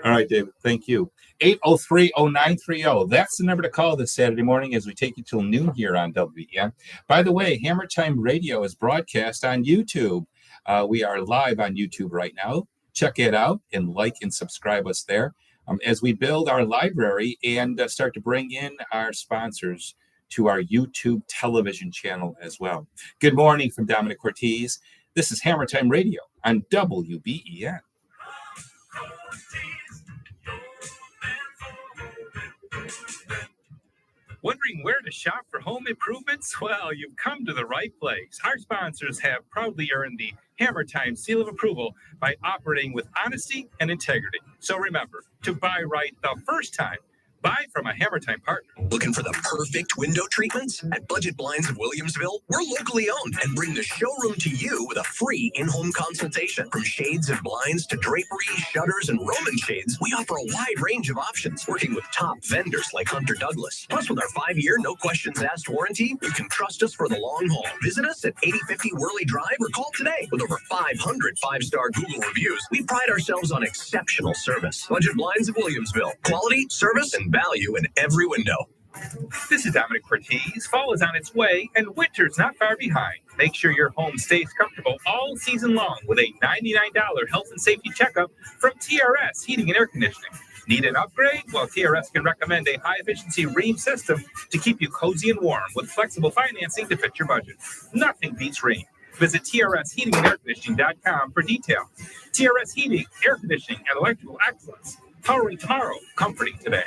S1: All right, David. Thank you. 803-0930. That's the number to call this Saturday morning as we take you till noon here on WBEN. By the way, Hammer Time Radio is broadcast on YouTube. We are live on YouTube right now. Check it out and like and subscribe us there as we build our library and start to bring in our sponsors to our YouTube television channel as well. Good morning from Dominic Ortiz. This is Hammer Time Radio on WBEN.
S4: Wondering where to shop for home improvements? Well, you've come to the right place. Our sponsors have proudly earned the Hammer Time seal of approval by operating with honesty and integrity. So remember, to buy right the first time, buy from a Hammer Time partner.
S2: Looking for the perfect window treatments? At Budget Blinds of Williamsville, we're locally owned and bring the showroom to you with a free in-home consultation. From shades and blinds to drapery, shutters, and Roman shades, we offer a wide range of options, working with top vendors like Hunter Douglas. Plus, with our 5-year, no questions asked warranty, you can trust us for the long haul. Visit us at 8050 Worley Drive or call today. With over 500 5-star Google reviews, we pride ourselves on exceptional service. Budget Blinds of Williamsville. Quality, service, and value in every window.
S4: This is Dominic Ortiz. Fall is on its way, and winter's not far behind. Make sure your home stays comfortable all season long with a $99 health and safety checkup from TRS Heating and Air Conditioning. Need an upgrade? Well, TRS can recommend a high-efficiency Rheem system to keep you cozy and warm with flexible financing to fit your budget. Nothing beats Rheem. Visit TRSHeatingandAirConditioning.com for details. TRS Heating, Air Conditioning, and Electrical Excellence. Powering tomorrow, comforting today.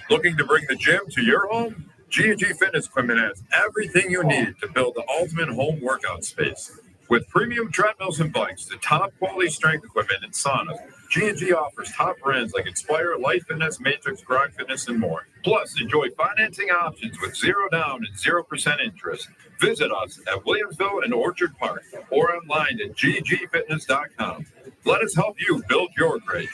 S17: Looking to bring the gym to your home? G&G Fitness Equipment has everything you need to build the ultimate home workout space. With premium treadmills and bikes, the top quality strength equipment and saunas, G&G offers top brands like Inspire, Life Fitness, Matrix, Grog Fitness, and more. Plus, enjoy financing options with 0 down and 0% interest. Visit us at Williamsville and Orchard Park or online at ggfitness.com. Let us help you build your great.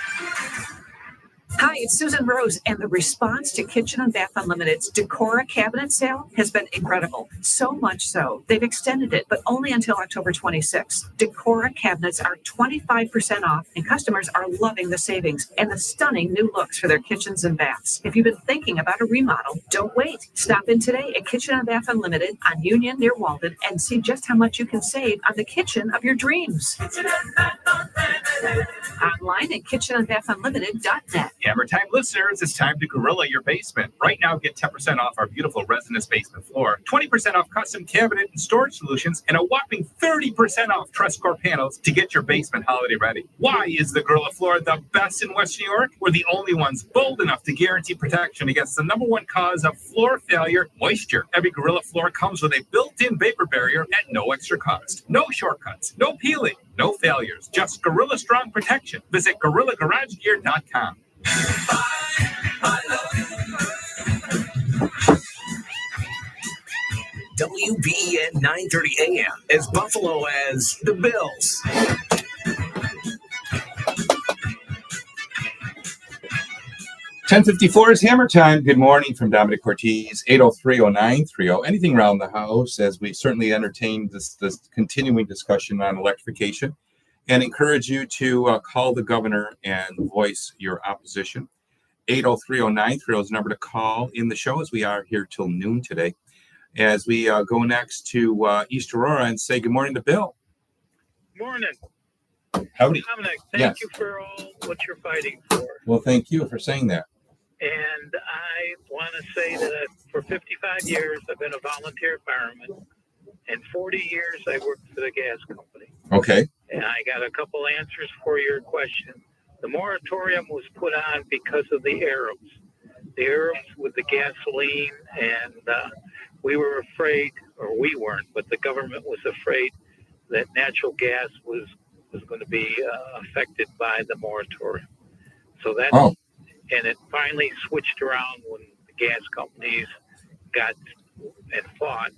S5: Hi, it's Susan Rose, and the response to Kitchen and Bath Unlimited's Decora cabinet sale has been incredible. So much so, they've extended it, but only until October 26th. Decora cabinets are 25% off, and customers are loving the savings and the stunning new looks for their kitchens and baths. If you've been thinking about a remodel, don't wait. Stop in today at Kitchen and Bath Unlimited on Union near Walden and see just how much you can save on the kitchen of your dreams. Online at kitchenandbathunlimited.net.
S4: Hammer Time listeners, it's time to gorilla your basement. Right now, get 10% off our beautiful resinous basement floor, 20% off custom cabinet and storage solutions, and a whopping 30% off truss core panels to get your basement holiday ready. Why is the Gorilla Floor the best in West New York? We're the only ones bold enough to guarantee protection against the #1 cause of floor failure, moisture. Every Gorilla Floor comes with a built-in vapor barrier at no extra cost. No shortcuts, no peeling, no failures, just Gorilla Strong protection. Visit GorillaGarageGear.com.
S2: WBEN 930 AM, as Buffalo as the Bills.
S1: $10:54 is Hammer Time. Good morning from Dominic Ortiz, 803-0930. Anything around the house, as we certainly entertain this continuing discussion on electrification, and encourage you to call the governor and voice your opposition. 803-0930 is the number to call in the show, as we are here till noon today. As we go next to East Aurora and say good morning to Bill.
S14: Morning.
S1: Howdy.
S14: Dominic, thank you for all what you're fighting for.
S1: Well, thank you for saying that.
S14: And I want to say that for 55 years, I've been a volunteer fireman. And 40 years, I worked for the gas company.
S1: Okay.
S14: And I got a couple answers for your question. The moratorium was put on because of the Arabs. The Arabs with the gasoline, and we were afraid, or we weren't, but the government was afraid that natural gas was going to be affected by the moratorium. So that's, and it finally switched around when the gas companies got and fought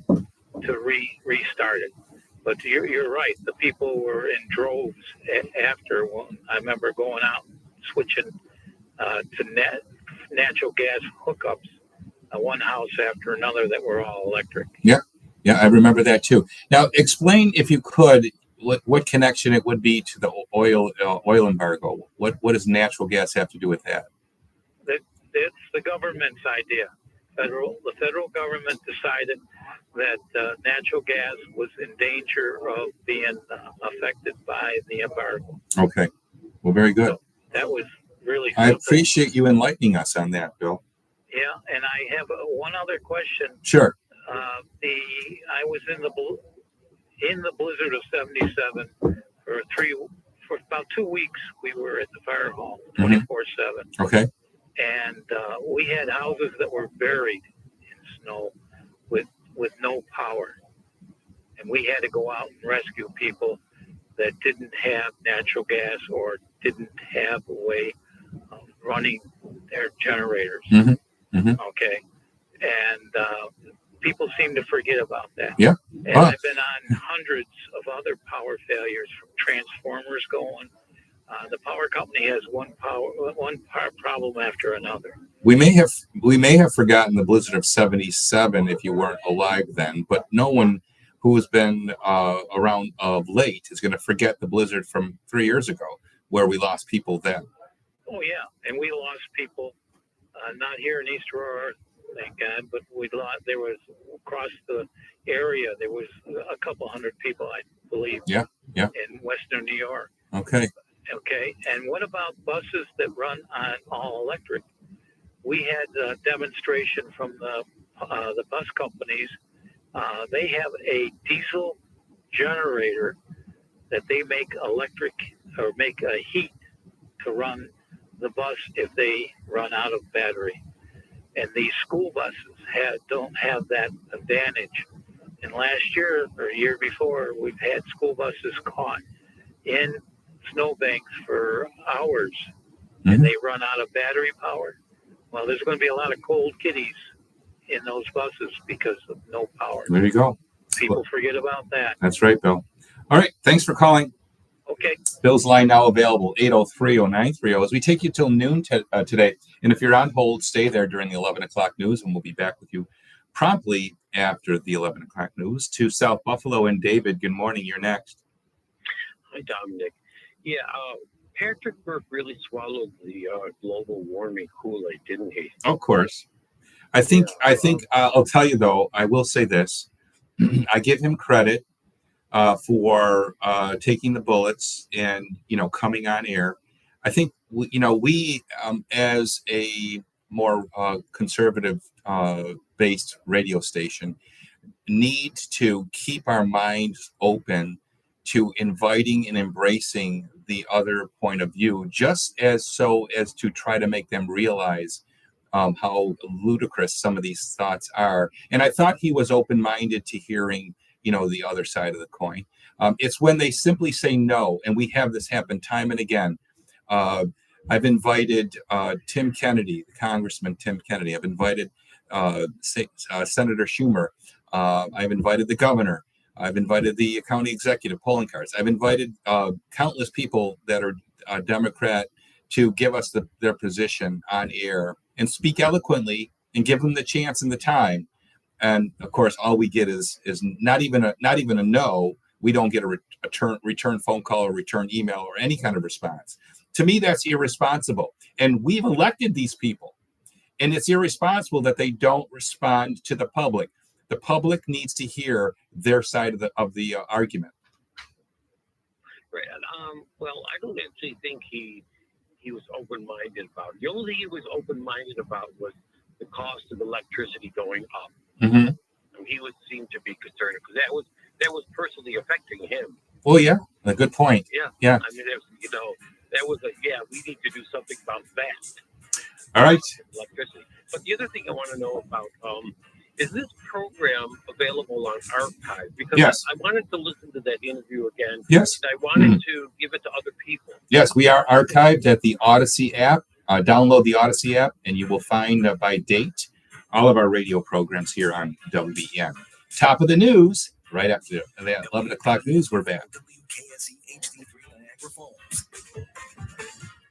S14: to restart it. But you're right. The people were in droves after. I remember going out, switching to natural gas hookups, one house after another that were all electric.
S1: Yeah, I remember that too. Now, explain, if you could, what connection it would be to the oil embargo. What does natural gas have to do with that?
S14: It's the government's idea. The federal government decided that natural gas was in danger of being affected by the embargo.
S1: Okay. Well, very good.
S14: So that was really
S1: I
S14: simple.
S1: appreciate you enlightening us on that, Bill.
S14: Yeah, and I have one other question.
S1: Sure.
S14: I was in the blizzard of '77 for about 2 weeks. We were at the fire hall 24/7.
S1: Okay.
S18: and we had houses that were buried in snow with no power, and we had to go out and rescue people that didn't have natural gas or didn't have a way of running their generators. Okay, and people seem to forget about that.
S1: Yeah.
S18: And I've been on hundreds of other power failures, from transformers going. The power company has one problem after another.
S1: We may have forgotten the blizzard of '77 if you weren't alive then, but no one who has been around of late is going to forget the blizzard from 3 years ago, where we lost people then.
S18: Oh yeah, and we lost people, not here in East Aurora, thank God, but we lost. There was across the area. There was a couple hundred people, I believe.
S1: Yeah.
S18: In Western New York.
S1: Okay.
S18: Okay, and what about buses that run on all electric? We had a demonstration from the bus companies. They have a diesel generator that they make electric or make a heat to run the bus if they run out of battery. And these school buses don't have that advantage. And last year or year before, we've had school buses caught in snowbanks for hours, and they run out of battery power. Well, there's going to be a lot of cold kitties in those buses because of no power.
S1: There you go.
S18: People forget about that.
S1: That's right, Bill. All right. Thanks for calling.
S18: Okay.
S1: Bill's line now available, 803-0930, as we take you till noon today. And if you're on hold, stay there during the 11 o'clock news, and we'll be back with you promptly after the 11 o'clock news. To South Buffalo and David, good morning. You're next.
S19: Hi, Dominic. Yeah, Patrick Burke really swallowed the global warming Kool-Aid, didn't he?
S1: Of course. I think I'll tell you, though, I will say this. I give him credit for taking the bullets and, coming on air. I think, we as a more conservative based radio station need to keep our minds open to inviting and embracing the other point of view, just as to try to make them realize how ludicrous some of these thoughts are. And I thought he was open-minded to hearing, the other side of the coin. It's when they simply say no, and we have this happen time and again. I've invited Tim Kennedy, the Congressman Tim Kennedy. I've invited Senator Schumer. I've invited the governor. I've invited the county executive polling cards. I've invited countless people that are Democrat to give us their position on air and speak eloquently and give them the chance and the time. And of course, all we get is not even a no. We don't get a return phone call or return email or any kind of response. To me, that's irresponsible. And we've elected these people, and it's irresponsible that they don't respond to the public. The public needs to hear their side of the argument.
S19: Right. Well, I don't actually think he was open-minded about it. The only thing he was open-minded about was the cost of electricity going up.
S1: Mm-hmm.
S19: And he would seem to be concerned because that was personally affecting him.
S1: Oh yeah, a good point.
S19: Yeah. I mean, that was we need to do something about that.
S1: All right.
S19: Electricity. But the other thing I want to know about is this program available on archive? Because
S1: yes.
S19: I wanted to listen to that interview again.
S1: Yes.
S19: I wanted to give it to other people.
S1: Yes, we are archived at the Odyssey app. Download the Odyssey app, and you will find by date all of our radio programs here on WBEN. Top of the news, right after the 11 o'clock news, we're back.
S2: WKSE HD3 Niagara Falls.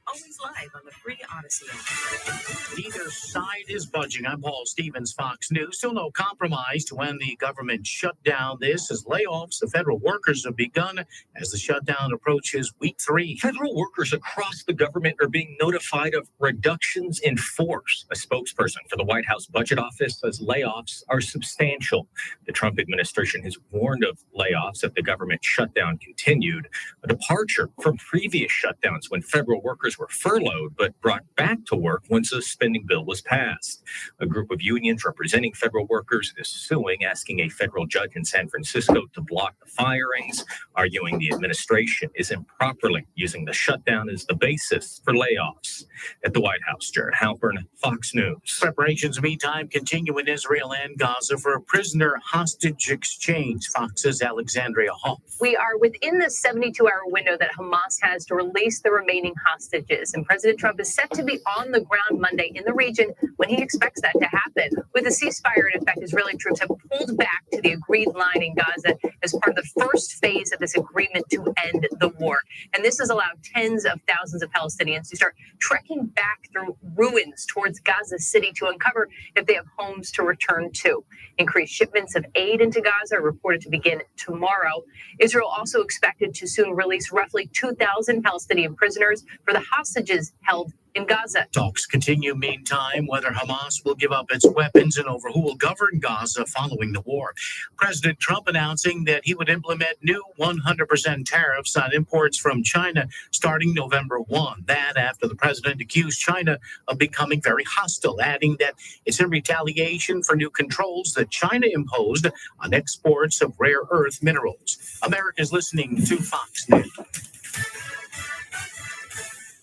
S20: Always live on the free Odyssey app. Neither side is budging. I'm Paul Stevens, Fox News. Still no compromise to end the government shutdown. This as layoffs of federal workers have begun as the shutdown approaches week 3.
S21: Federal workers across the government are being notified of reductions in force. A spokesperson for the White House Budget Office says layoffs are substantial. The Trump administration has warned of layoffs if the government shutdown continued, a departure from previous shutdowns when federal workers were furloughed but brought back to work once a spending bill was passed. A group of unions representing federal workers is suing, asking a federal judge in San Francisco to block the firings, arguing the administration is improperly using the shutdown as the basis for layoffs. At the White House, Jared Halpern, Fox News.
S20: Preparations, meantime, continue in Israel and Gaza for a prisoner hostage exchange. Fox's Alexandria Hall.
S3: We are within the 72-hour window that Hamas has to release the remaining hostages. And President Trump is set to be on the ground Monday in the region when he expects that to happen. With the ceasefire in effect, Israeli troops have pulled back to the agreed line in Gaza as part of the first phase of this agreement to end the war. And this has allowed tens of thousands of Palestinians to start trekking back through ruins towards Gaza City to uncover if they have homes to return to. Increased shipments of aid into Gaza are reported to begin tomorrow. Israel also expected to soon release roughly 2,000 Palestinian prisoners for the hostages held in Gaza.
S20: Talks continue, meantime, whether Hamas will give up its weapons and over who will govern Gaza following the war. President Trump announcing that he would implement new 100% tariffs on imports from China starting November 1. That after the president accused China of becoming very hostile, adding that it's in retaliation for new controls that China imposed on exports of rare earth minerals. America's listening to Fox News.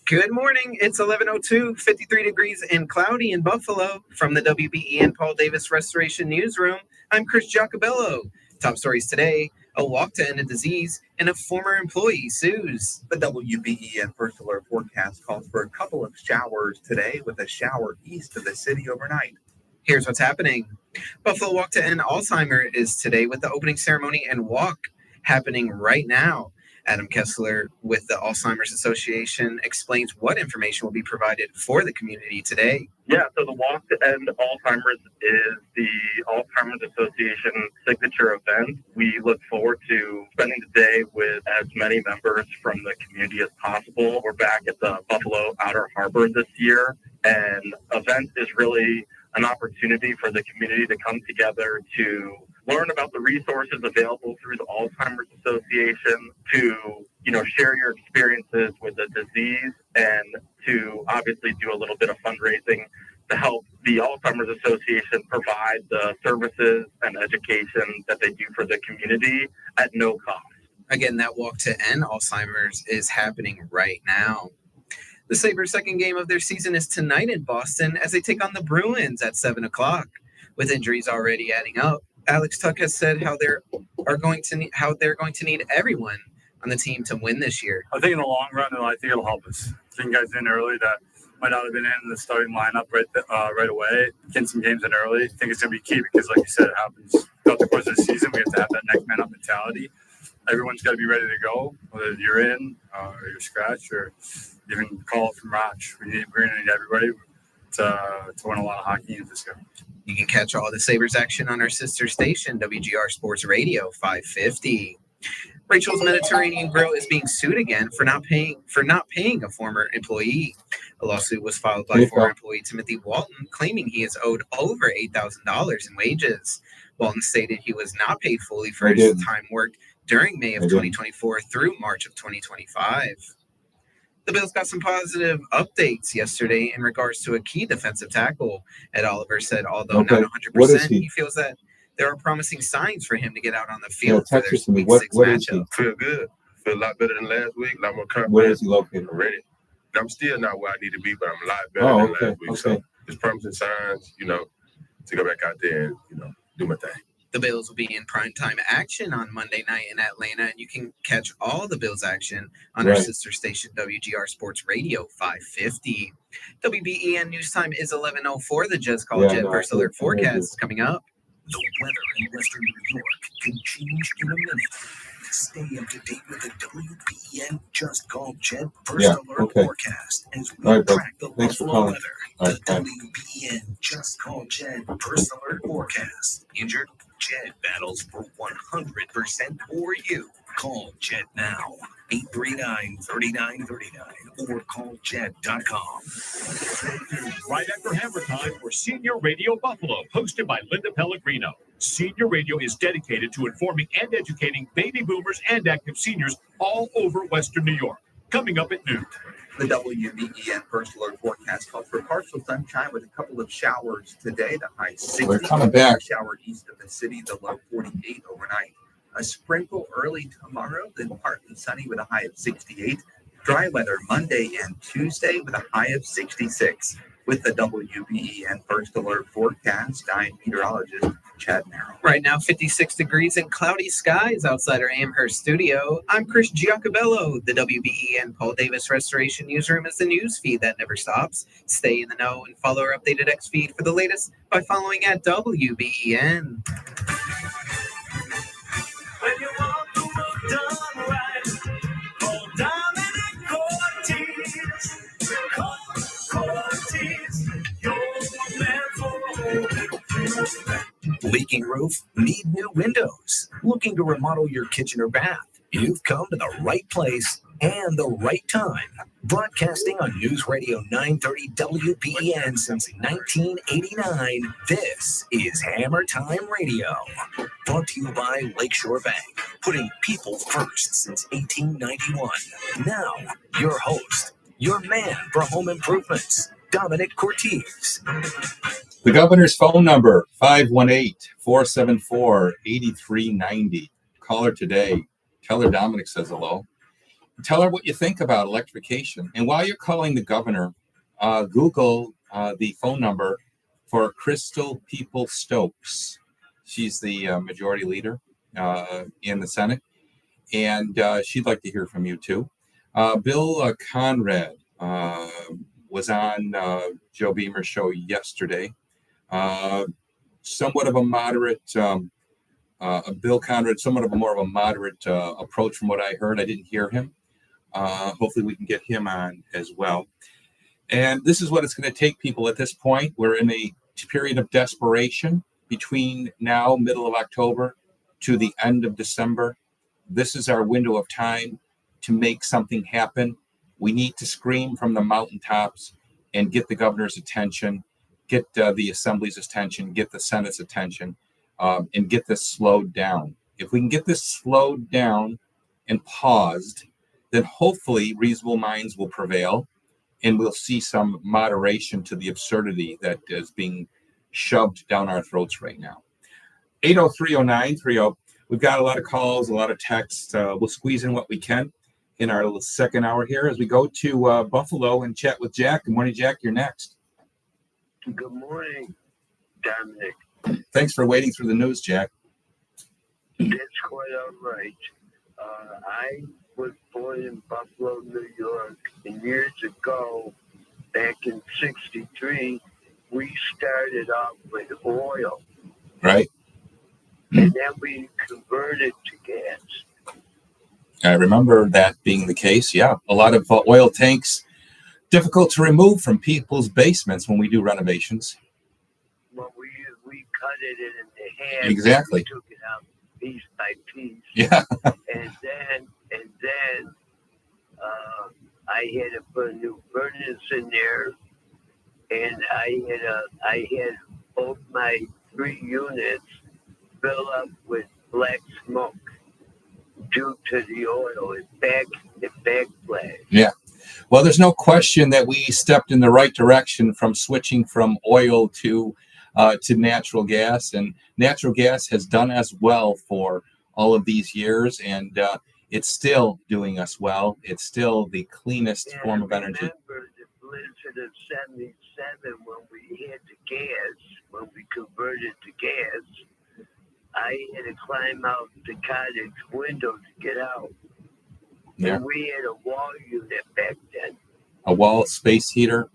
S9: Good morning. It's 11:02, 53 degrees and cloudy in Buffalo. From the WBEN Paul Davis Restoration Newsroom, I'm Chris Giacobello. Top stories today: a walk to end a disease, and a former employee sues.
S22: The WBEN First Alert forecast calls for a couple of showers today, with a shower east of the city overnight.
S9: Here's what's happening. Buffalo Walk to End Alzheimer is today, with the opening ceremony and walk happening right now. Adam Kessler with the Alzheimer's Association explains what information will be provided for the community today.
S23: Yeah, so the Walk to End Alzheimer's is the Alzheimer's Association signature event. We look forward to spending the day with as many members from the community as possible. We're back at the Buffalo Outer Harbor this year, and event is really an opportunity for the community to come together to learn about the resources available through the Alzheimer's Association, to, share your experiences with the disease, and to obviously do a little bit of fundraising to help the Alzheimer's Association provide the services and education that they do for the community at no cost.
S9: Again, that Walk to End Alzheimer's is happening right now. The Sabres' second game of their season is tonight in Boston as they take on the Bruins at 7 o'clock. With injuries already adding up, Alex Tuck has said how they're going to need everyone on the team to win this year.
S10: I think in the long run, I think it'll help us. Getting guys in early that might not have been in the starting lineup right away. Getting some games in early. I think it's going to be key because, like you said, it happens throughout the course of the season. We have to have that next man up mentality. Everyone's got to be ready to go, whether you're in or you're scratched or even call it from Roch. We're going to need everybody to win a lot of hockey games this year.
S9: You can catch all the Sabres action on our sister station, WGR Sports Radio 550. Rachel's Mediterranean Grill is being sued again for not paying a former employee. A lawsuit was filed by former employee Timothy Walton, claiming he is owed over $8,000 in wages. Walton stated he was not paid fully for his time worked during May of 2024 through March of 2025. The Bills got some positive updates yesterday in regards to a key defensive tackle. Ed Oliver said, although not 100%, he feels that there are promising signs for him to get out on the field for their Week 6 matchup.
S24: Feel good. Feel a lot better than last week. A lot more confident.
S1: Where is he located?
S24: I'm ready. I'm still not where I need to be, but I'm a lot better than last week. So it's promising signs, to go back out there and, do my thing.
S9: The Bills will be in primetime action on Monday night in Atlanta, and you can catch all the Bills action on our sister station, WGR Sports Radio 550. WBEN News Time is 11:04. The Just Call Jet First Alert forecast is coming up.
S2: The weather in Western New York can change in a minute. Stay up to date with the WBEN Just Call Jet First Alert forecast as we track the Buffalo weather. The WBEN Just Call Jet First Alert forecast. Injured? Jed battles for 100% for you. Call Jed now. 839-3939 or calljed.com.
S25: Right after Hammer Time for Senior Radio Buffalo, hosted by Linda Pellegrino. Senior Radio is dedicated to informing and educating baby boomers and active seniors all over Western New York. Coming up at noon.
S22: The WBEN First Alert forecast calls for partial sunshine with a couple of showers today. The high 60.
S1: We're coming back.
S22: Shower east of the city, the low 48 overnight. A sprinkle early tomorrow, then partly sunny with a high of 68. Dry weather Monday and Tuesday with a high of 66. With the WBEN First Alert forecast, I'm meteorologist Chad Merrill.
S9: Right now, 56 degrees and cloudy skies outside our Amherst studio. I'm Chris Giacobello. The WBEN Paul Davis Restoration Newsroom is the news feed that never stops. Stay in the know and follow our updated X feed for the latest by following at WBEN.
S2: When you want the work done right, call Dominic Cortez. You're the man for Leaking roof? Need new windows? Looking to remodel your kitchen or bath? You've come to the right place and the right time. Broadcasting on News Radio 930 WBEN since 1989, this is Hammer Time Radio. Brought to you by Lakeshore Bank, putting people first since 1891. Now, your host, your man for home improvements, Dominic Cortez.
S1: The governor's phone number, 518-474-8390. Call her today. Tell her Dominic says hello. Tell her what you think about electrification. And while you're calling the governor, Google the phone number for Crystal People-Stokes. She's the majority leader in the Senate. And she'd like to hear from you, too. Bill Conrad was on Joe Beamer's show yesterday. Somewhat of a moderate, Bill Conrad, somewhat of a more of a moderate approach from what I heard. I didn't hear him. Hopefully we can get him on as well. And this is what it's going to take, people, at this point. We're in a period of desperation between now, middle of October, to the end of December. This is our window of time to make something happen. We need to scream from the mountaintops and get the governor's attention, get the assembly's attention, get the Senate's attention, and get this slowed down. If we can get this slowed down and paused, then hopefully reasonable minds will prevail and we'll see some moderation to the absurdity that is being shoved down our throats right now. 8030930. We've got a lot of calls, a lot of texts. We'll squeeze in what we can in our little second hour here as we go to Buffalo and chat with Jack. Good morning, Jack. You're next.
S16: Good morning, Dominic.
S1: Thanks for waiting through the news, Jack.
S16: That's quite all right. I was born in Buffalo, New York, and years ago, back in '63, we started off with oil.
S1: Right.
S16: And then we converted to gas.
S1: I remember that being the case. Yeah, a lot of oil tanks, difficult to remove from people's basements when we do renovations.
S16: Well, we cut it into half.
S1: Exactly.
S16: We took it out piece by piece.
S1: Yeah.
S16: and then I had to put a new furnace in there, and I had both my 3 units fill up with black smoke due to the oil. It backflashed.
S1: Yeah. Well, there's no question that we stepped in the right direction from switching from oil to natural gas, and natural gas has done us well for all of these years, and it's still doing us well. It's still the cleanest form of energy.
S16: Remember the blizzard of '77 when we had the gas, when we converted to gas. I had to climb out the cottage window to get out.
S1: Yeah.
S16: And we had a wall unit back then.
S1: A wall space heater.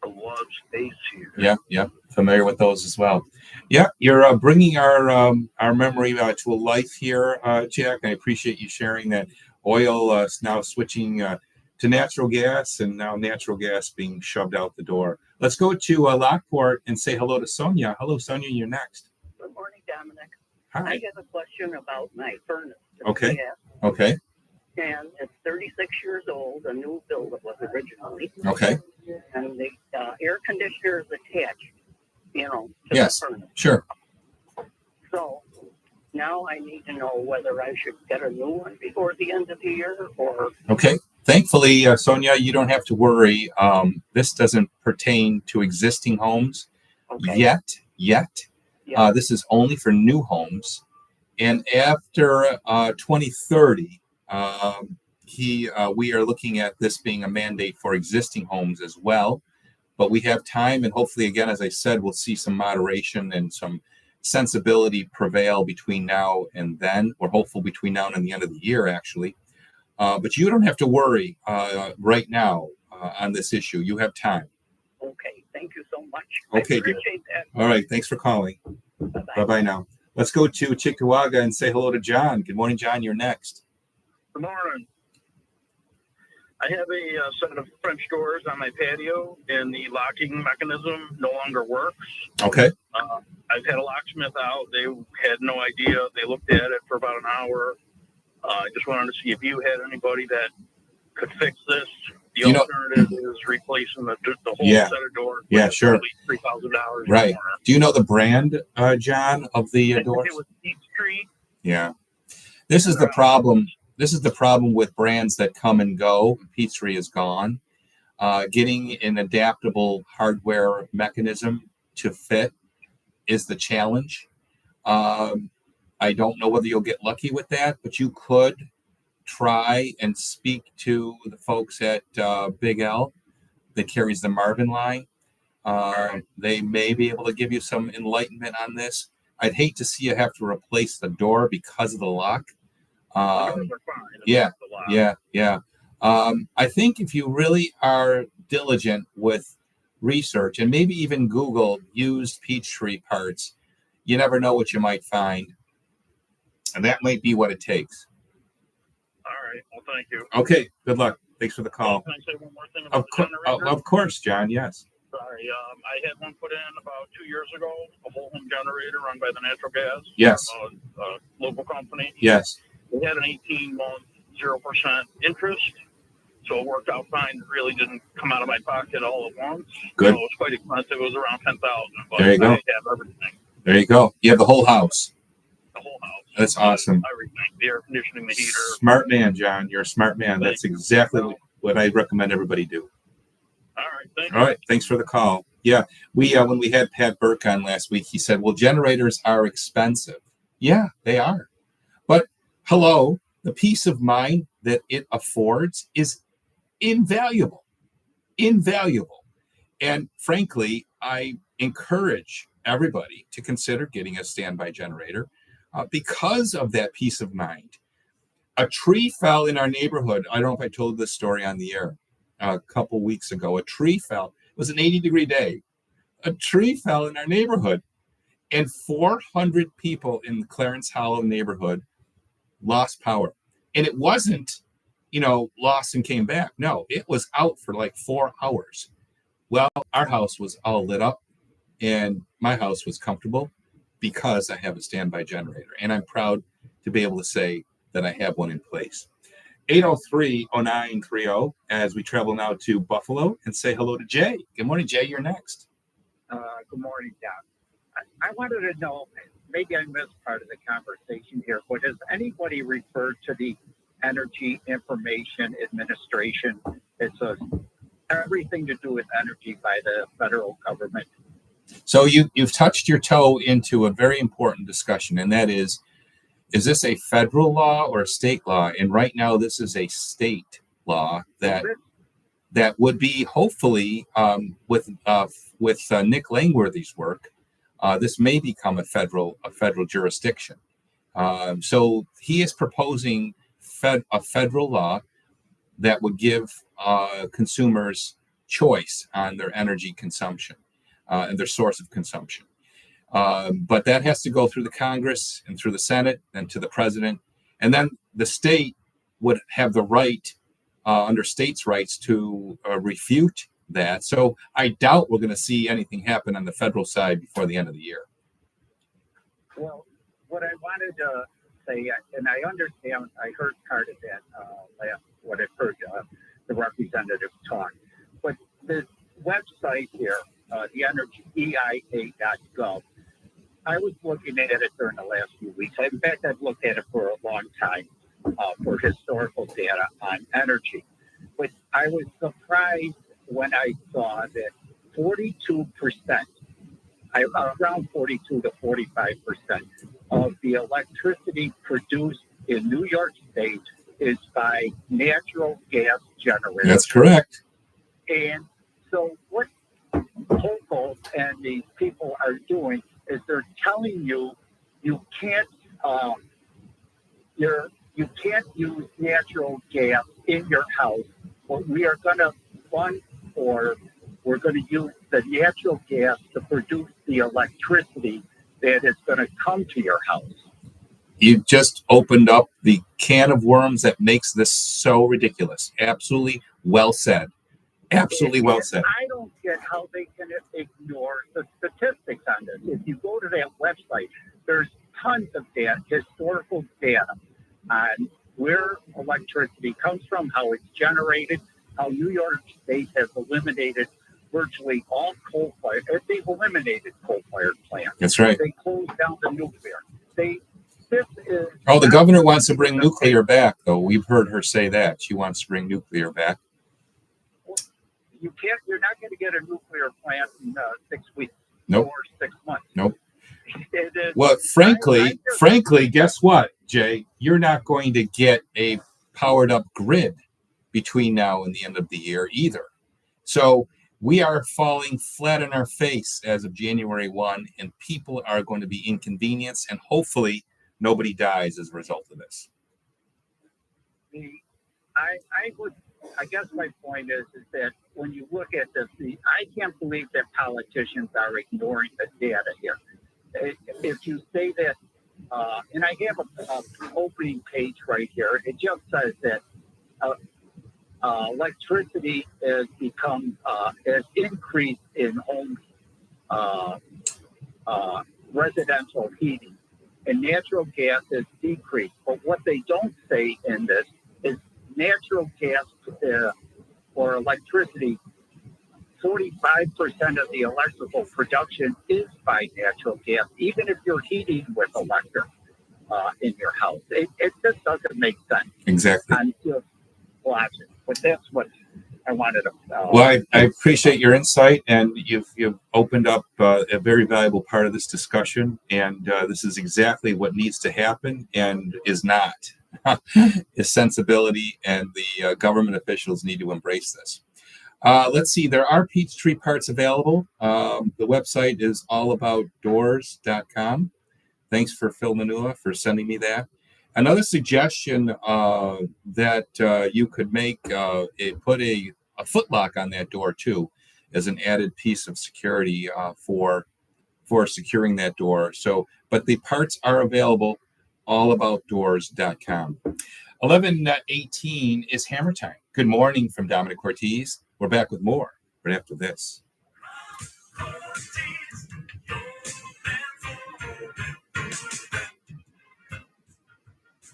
S16: A wall space heater.
S1: Yeah. Familiar with those as well. Yeah, you're bringing our memory to a life here, Jack. I appreciate you sharing that. Oil is now switching to natural gas, and now natural gas being shoved out the door. Let's go to Lockport and say hello to Sonia. Hello, Sonia. You're next.
S6: Good morning, Dominic.
S1: Hi.
S6: I have a question about my furnace.
S1: Okay.
S6: Yeah.
S1: Okay.
S6: And it's 36 years old, a new build it was originally.
S1: Okay.
S6: And the air conditioner is attached, to
S1: Yes.
S6: the furnace.
S1: Sure.
S6: So now I need to know whether I should get a new one before the end of the year or.
S1: Okay. Thankfully, Sonia, you don't have to worry. This doesn't pertain to existing homes yet. This is only for new homes. And after 2030, we are looking at this being a mandate for existing homes as well. But we have time, and hopefully, again, as I said, we'll see some moderation and some sensibility prevail between now and then. We're hopeful between now and the end of the year, actually. But you don't have to worry right now on this issue. You have time.
S6: Okay, thank you so much.
S1: Okay,
S6: I appreciate that.
S1: All right, thanks for calling. Bye-bye now. Let's go to Chickawaga and say hello to John. Good morning, John. You're next.
S7: Good morning. I have a set of French doors on my patio, and the locking mechanism no longer works.
S1: Okay.
S7: I've had a locksmith out. They had no idea. They looked at it for about an hour. I just wanted to see if you had anybody that could fix this. The alternative is replacing the whole set of doors.
S1: Yeah, sure.
S7: $3,000.
S1: Right. Do you know the brand, John, of the doors?
S7: It was Peachtree.
S1: Yeah. This is the problem. This is the problem with brands that come and go. Peachtree is gone. Getting an adaptable hardware mechanism to fit is the challenge. I don't know whether you'll get lucky with that, but you could try and speak to the folks at Big L that carries the Marvin line. They may be able to give you some enlightenment on this. I'd hate to see you have to replace the door because of the lock. Yeah. I think if you really are diligent with research and maybe even Google used Peachtree parts, you never know what you might find. And that might be what it takes.
S7: All right. Well, thank you.
S1: Okay. Good luck. Thanks for the call.
S7: Can I say one more thing about the generator?
S1: Of course, John. Yes.
S7: Sorry. I had one put in about 2 years ago, a whole home generator run by the natural gas.
S1: Yes.
S7: Local company.
S1: Yes.
S7: We had an 18-month 0% interest, so it worked out fine. It really didn't come out of my pocket all at once.
S1: Good.
S7: So it was quite expensive. It was around $10,000. But
S1: There you go.
S7: I have everything.
S1: There you go. You have the whole house.
S7: The whole house.
S1: That's awesome.
S7: Everything. The air conditioning, the heater.
S1: Smart man, John. You're a smart man. That's exactly what I recommend everybody do.
S7: All right. Thank you.
S1: All right. Thanks for the call. Yeah. We when we had Pat Burke on last week, he said, well, generators are expensive. Yeah, they are. But hello, the peace of mind that it affords is invaluable. Invaluable. And frankly, I encourage everybody to consider getting a standby generator because of that peace of mind. A tree fell in our neighborhood. I don't know if I told this story on the air a couple weeks ago. A tree fell. It was an 80-degree day. A tree fell in our neighborhood, and 400 people in the Clarence Hollow neighborhood lost power. And it wasn't, lost and came back. No, it was out for like 4 hours. Well, our house was all lit up, and my house was comfortable because I have a standby generator. And I'm proud to be able to say that I have one in place. 803-0930 as we travel now to Buffalo and say hello to Jay. Good morning, Jay. You're next.
S8: Good morning, Don. I wanted to know, maybe I missed part of the conversation here, but has anybody referred to the Energy Information Administration? It's everything to do with energy by the federal government.
S1: So you've touched your toe into a very important discussion, and that is this a federal law or a state law? And right now, this is a state law that would be hopefully with Nick Langworthy's work. This may become a federal jurisdiction. So he is proposing a federal law that would give consumers choice on their energy consumption and their source of consumption. But that has to go through the Congress and through the Senate and to the president. And then the state would have the right under states' rights to refute that. So I doubt we're going to see anything happen on the federal side before the end of the year.
S8: Well, what I wanted to say, and I understand, I heard part of that what I've heard the representative talk, but the website here, the energy, EIA.gov, I was looking at it during the last few weeks. In fact, I've looked at it for a long time for historical data on energy. But I was surprised when I saw that 42%, around 42 to 45% of the electricity produced in New York State is by natural gas generators.
S1: That's correct.
S8: And so what Hochul and these people are doing is they're telling you you can't you can't use natural gas in your house, but we are going to fund, or we're going to use the natural gas to produce the electricity that is going to come to your house.
S1: You just opened up the can of worms that makes this so ridiculous. Absolutely well said. Absolutely well said.
S8: I don't get how they can ignore the statistics on this. If you go to that website, there's tons of data, historical data on where electricity comes from, how it's generated, how New York State has eliminated virtually all coal-fired. They've eliminated coal-fired plants.
S1: That's right.
S8: They closed down the nuclear. The
S1: governor wants to bring nuclear back, though. We've heard her say that. She wants to bring nuclear back.
S8: You're not going to get a nuclear plant in 6 weeks
S1: Nope.
S8: or 6 months.
S1: Nope. Well, frankly, guess what, Jay? You're not going to get a powered up grid between now and the end of the year either. So we are falling flat on our face as of January 1, and people are going to be inconvenienced, and hopefully nobody dies as a result of this.
S8: I guess my point is that when you look at this, I can't believe that politicians are ignoring the data here. If you say that, and I have an opening page right here, it just says that electricity has increased in home residential heating, and natural gas has decreased. But what they don't say in this is natural gas or electricity, 45% of the electrical production is by natural gas, even if you're heating with electric in your house. It just doesn't make sense.
S1: Exactly.
S8: I'm just watching. But that's what I wanted to.
S1: Well, I appreciate your insight, and you've opened up a very valuable part of this discussion, and this is exactly what needs to happen and is not. Is sensibility, and the government officials need to embrace this. Let's see, there are Peachtree parts available. The website is allaboutdoors.com. Thanks for Phil Manua for sending me that. Another suggestion that you could make, put a footlock on that door too, as an added piece of security for securing that door. So, but the parts are available. Allaboutdoors.com. 11:18 is Hammer Time. Good morning from Dominic Ortiz. We're back with more right after this.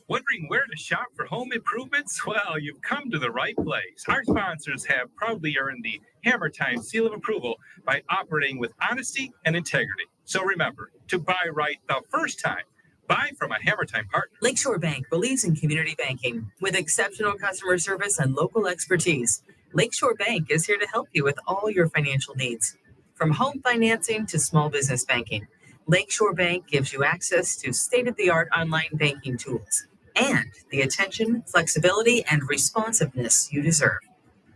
S4: Wondering where to shop for home improvements? Well, you've come to the right place. Our sponsors have proudly earned the Hammer Time seal of approval by operating with honesty and integrity. So remember, to buy right the first time, buy from a Hammer Time partner.
S11: Lakeshore Bank believes in community banking with exceptional customer service and local expertise. Lakeshore Bank is here to help you with all your financial needs. From home financing to small business banking, Lakeshore Bank gives you access to state-of-the-art online banking tools and the attention, flexibility, and responsiveness you deserve.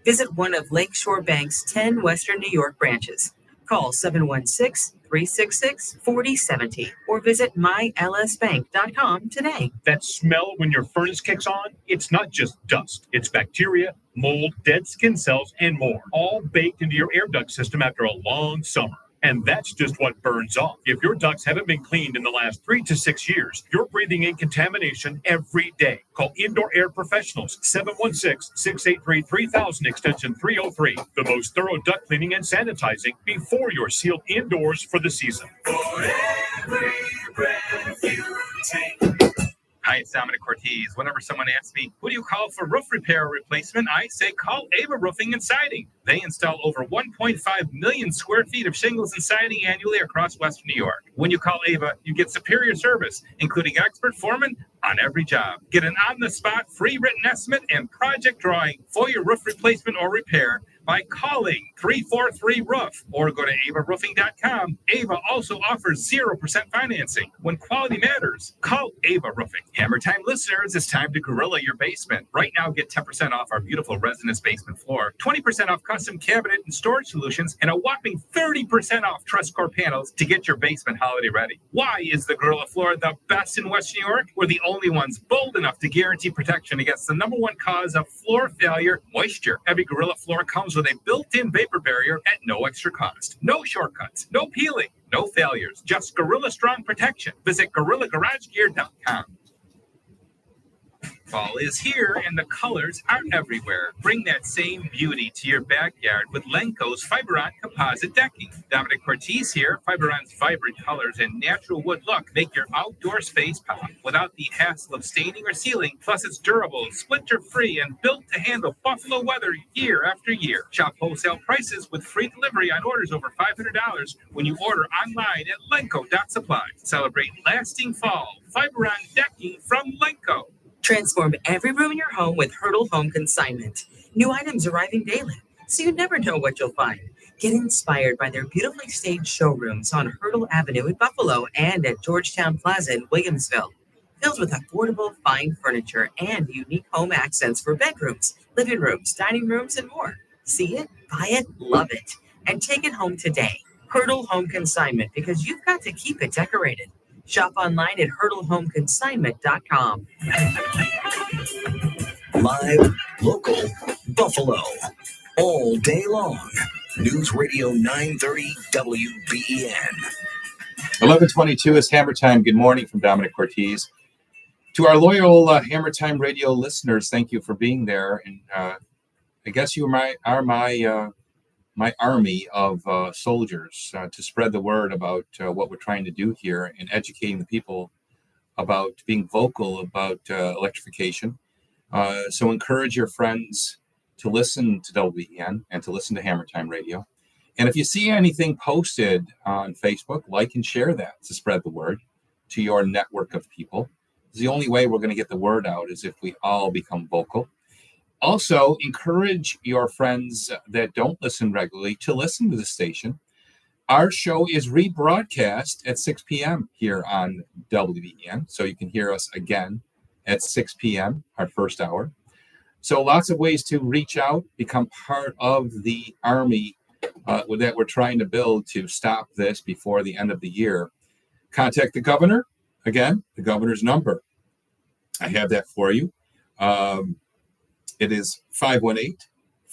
S11: Visit one of Lakeshore Bank's 10 Western New York branches. Call 716-366-4070 or visit mylsbank.com today.
S25: That smell when your furnace kicks on, it's not just dust. It's bacteria, mold, dead skin cells, and more, all baked into your air duct system after a long summer. And that's just what burns off. If your ducts haven't been cleaned in the last 3 to 6 years, you're breathing in contamination every day. Call Indoor Air Professionals, 716-683-3000, extension 303. The most thorough duct cleaning and sanitizing before you're sealed indoors for the season.
S2: For every breath you take.
S4: Hi, it's Dominic Ortiz. Whenever someone asks me, who do you call for roof repair or replacement? I say call Ava Roofing and Siding. They install over 1.5 million square feet of shingles and siding annually across Western New York. When you call Ava, you get superior service, including expert foreman on every job. Get an on-the-spot free written estimate and project drawing for your roof replacement or repair by calling 343-ROOF or go to avaroofing.com. Ava also offers 0% financing. When quality matters, call Ava Roofing. Hammer Time listeners, it's time to gorilla your basement. Right now, get 10% off our beautiful resinous basement floor, 20% off custom cabinet and storage solutions, and a whopping 30% off truss core panels to get your basement holiday ready. Why is the Gorilla Floor the best in West New York? We're the only ones bold enough to guarantee protection against the number one cause of floor failure, moisture. Every Gorilla Floor comes with a built-in vapor barrier at no extra cost. No shortcuts, no peeling, no failures, just Gorilla Strong protection. Visit GorillaGarageGear.com. Fall is here and the colors are everywhere. Bring that same beauty to your backyard with Lenco's Fiberon composite decking. Dominic Ortiz here. Fiberon's vibrant colors and natural wood look make your outdoor space pop without the hassle of staining or sealing. Plus, it's durable, splinter-free, and built to handle Buffalo weather year after year. Shop wholesale prices with free delivery on orders over $500 when you order online at Lenco.supply. Celebrate lasting fall. Fiberon decking from Lenco.
S11: Transform every room in your home with Hurdle Home Consignment. New items arriving daily, so you never know what you'll find. Get inspired by their beautifully staged showrooms on Hurdle Avenue in Buffalo and at Georgetown Plaza in Williamsville. Filled with affordable, fine furniture and unique home accents for bedrooms, living rooms, dining rooms, and more. See it, buy it, love it, and take it home today. Hurdle Home Consignment, because you've got to keep it decorated. Shop online at hurdlehomeconsignment.com.
S2: Live, local, Buffalo, all day long. News Radio 930 WBEN.
S1: 11:22 is Hammer Time. Good morning from Dominic Ortiz. To our loyal Hammer Time radio listeners, thank you for being there. And I guess you are my army of soldiers to spread the word about what we're trying to do here and educating the people about being vocal about electrification. So encourage your friends to listen to WBEN and to listen to Hammer Time Radio. And if you see anything posted on Facebook, like and share that to spread the word to your network of people. The only way we're going to get the word out is if we all become vocal. Also, encourage your friends that don't listen regularly to listen to the station. Our show is rebroadcast at 6 p.m. here on WBEN, so you can hear us again at 6 p.m., our first hour. So lots of ways to reach out, become part of the army that we're trying to build to stop this before the end of the year. Contact the governor. Again, the governor's number. I have that for you. It is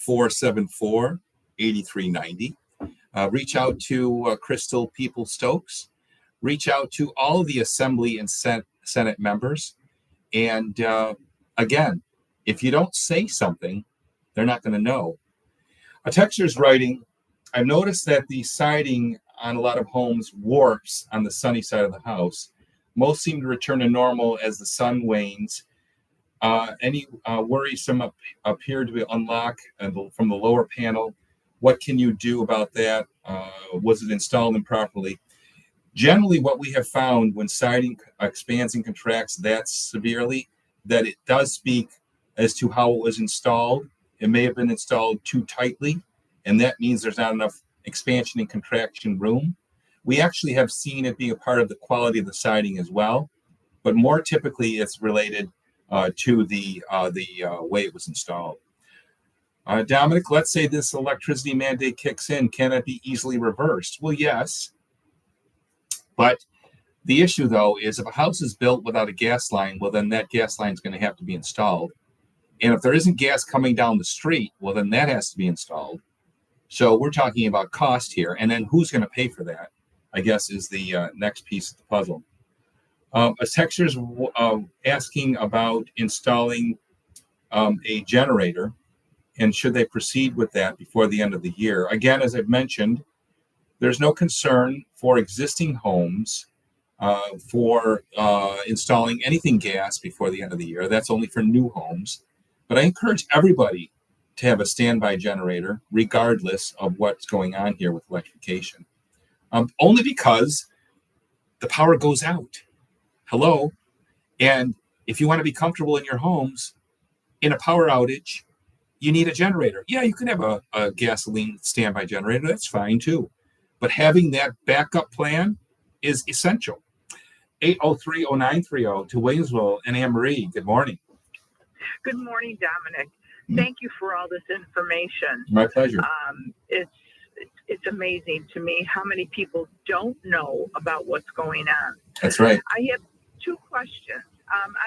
S1: 518-474-8390. Reach out to Crystal People-Stokes. Reach out to all the Assembly and Senate members. And again, if you don't say something, they're not going to know. A texter's writing, I've noticed that the siding on a lot of homes warps on the sunny side of the house. Most seem to return to normal as the sun wanes. Any worrisome appear to be unlocked from the lower panel. What can you do about that? Was it installed improperly? Generally, what we have found when siding expands and contracts that severely, that it does speak as to how it was installed. It may have been installed too tightly, and that means there's not enough expansion and contraction room. We actually have seen it being a part of the quality of the siding as well, but more typically it's related to the way it was installed. Dominic, let's say this electricity mandate kicks in. Can it be easily reversed? Well, yes. But the issue, though, is if a house is built without a gas line, well, then that gas line is going to have to be installed. And if there isn't gas coming down the street, well, then that has to be installed. So we're talking about cost here. And then who's going to pay for that, I guess, is the next piece of the puzzle. A texter's asking about installing a generator, and should they proceed with that before the end of the year? Again, as I've mentioned, there's no concern for existing homes for installing anything gas before the end of the year. That's only for new homes. But I encourage everybody to have a standby generator, regardless of what's going on here with electrification. Only because the power goes out. Hello? And if you want to be comfortable in your homes, in a power outage, you need a generator. Yeah, you can have a gasoline standby generator. That's fine too. But having that backup plan is essential. 803-0930 to Williamsville and Anne Marie. Good morning.
S5: Good morning, Dominic. Thank you for all this information.
S1: My pleasure.
S5: It's amazing to me how many people don't know about what's going on.
S1: That's right.
S5: I have two questions.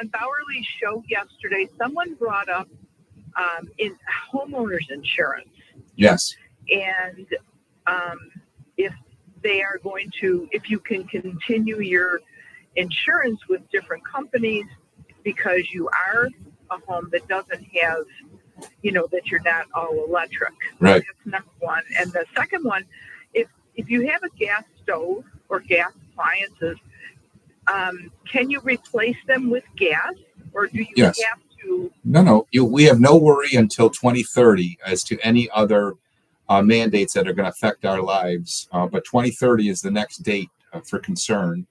S5: On Bowerly's show yesterday, someone brought up in homeowners insurance.
S1: Yes.
S5: And if they are going to, if you can continue your insurance with different companies because you are a home that doesn't have, that you're not all electric.
S1: Right.
S5: That's number one. And the second one, if you have a gas stove or gas appliances, can you replace them with gas, or do you
S1: Yes.
S5: have to?
S1: No. We have no worry until 2030 as to any other mandates that are going to affect our lives. But 2030 is the next date for concern.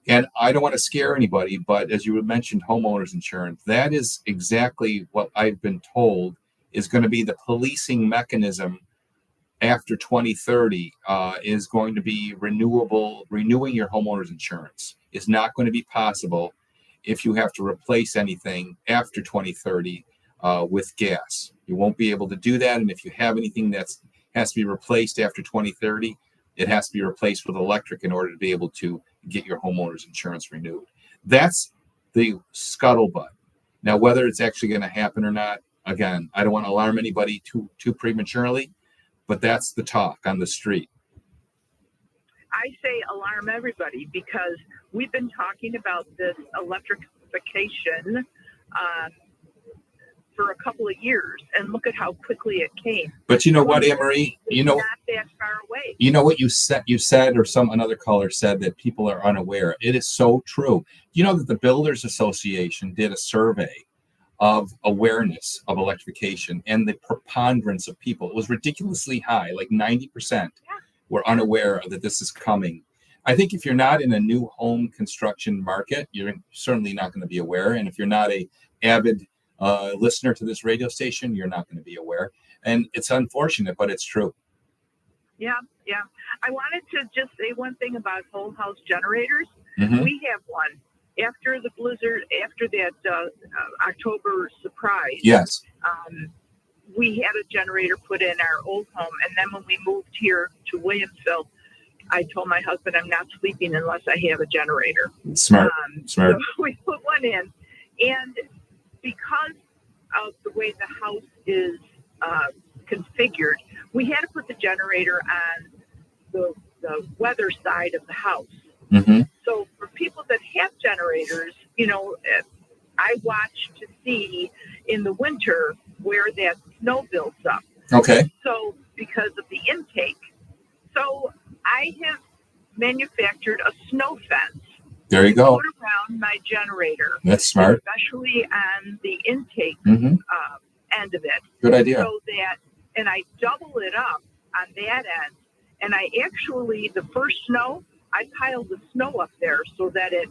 S1: And I don't want to scare anybody, but as you mentioned, homeowners insurance, that is exactly what I've been told is going to be the policing mechanism after 2030 is going to be renewing your homeowners insurance is not going to be possible if you have to replace anything after 2030 with gas. You won't be able to do that. And if you have anything that has to be replaced after 2030, it has to be replaced with electric in order to be able to get your homeowner's insurance renewed. That's the scuttlebutt. Now, whether it's actually going to happen or not, again, I don't want to alarm anybody too prematurely, but that's the talk on the street.
S5: I say alarm everybody because we've been talking about this electrification for a couple of years, and look at how quickly it came.
S1: But you know what, Anne Marie?
S5: Not that far away.
S1: You know what you said, or another caller said that people are unaware. It is so true. You know that the Builders Association did a survey of awareness of electrification, and the preponderance of people, it was ridiculously high, like 90% were unaware that this is coming. I think if you're not in a new home construction market, you're certainly not going to be aware. And if you're not a avid listener to this radio station, you're not going to be aware. And it's unfortunate, but it's true.
S5: Yeah. I wanted to just say one thing about whole house generators.
S1: Mm-hmm.
S5: We have one. After the blizzard, after that October surprise,
S1: yes,
S5: we had a generator put in our old home. And then when we moved here to Williamsville, I told my husband I'm not sleeping unless I have a generator.
S1: Smart.
S5: So we put one in. And because of the way the house is configured, we had to put the generator on the weather side of the house.
S1: Mm-hmm.
S5: So for people that have generators, I watch to see in the winter where that snow builds up.
S1: Okay.
S5: So because of the intake. So I have manufactured a snow fence.
S1: There you go.
S5: Put around my generator.
S1: That's smart.
S5: Especially on the intake
S1: Mm-hmm.
S5: end of it.
S1: Good idea.
S5: So that, and I double it up on that end. And I actually, the first snow, I piled the snow up there so that it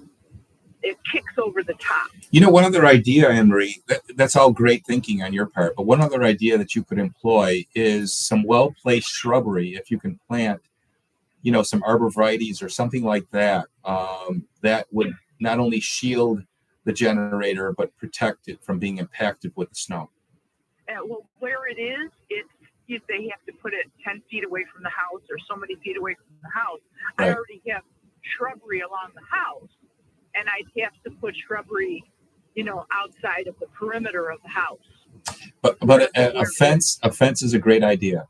S5: kicks over the top.
S1: You know, one other idea, Anne Marie, that's all great thinking on your part, but one other idea that you could employ is some well-placed shrubbery. If you can plant, some arborvitaes or something like that, that would not only shield the generator, but protect it from being impacted with the snow.
S5: Well, where it is, if they have to put it 10 feet away from the house or so many feet away from the house.
S1: Right.
S5: I already have shrubbery along the house, and I'd have to put shrubbery, outside of the perimeter of the house.
S1: But a fence is a great idea.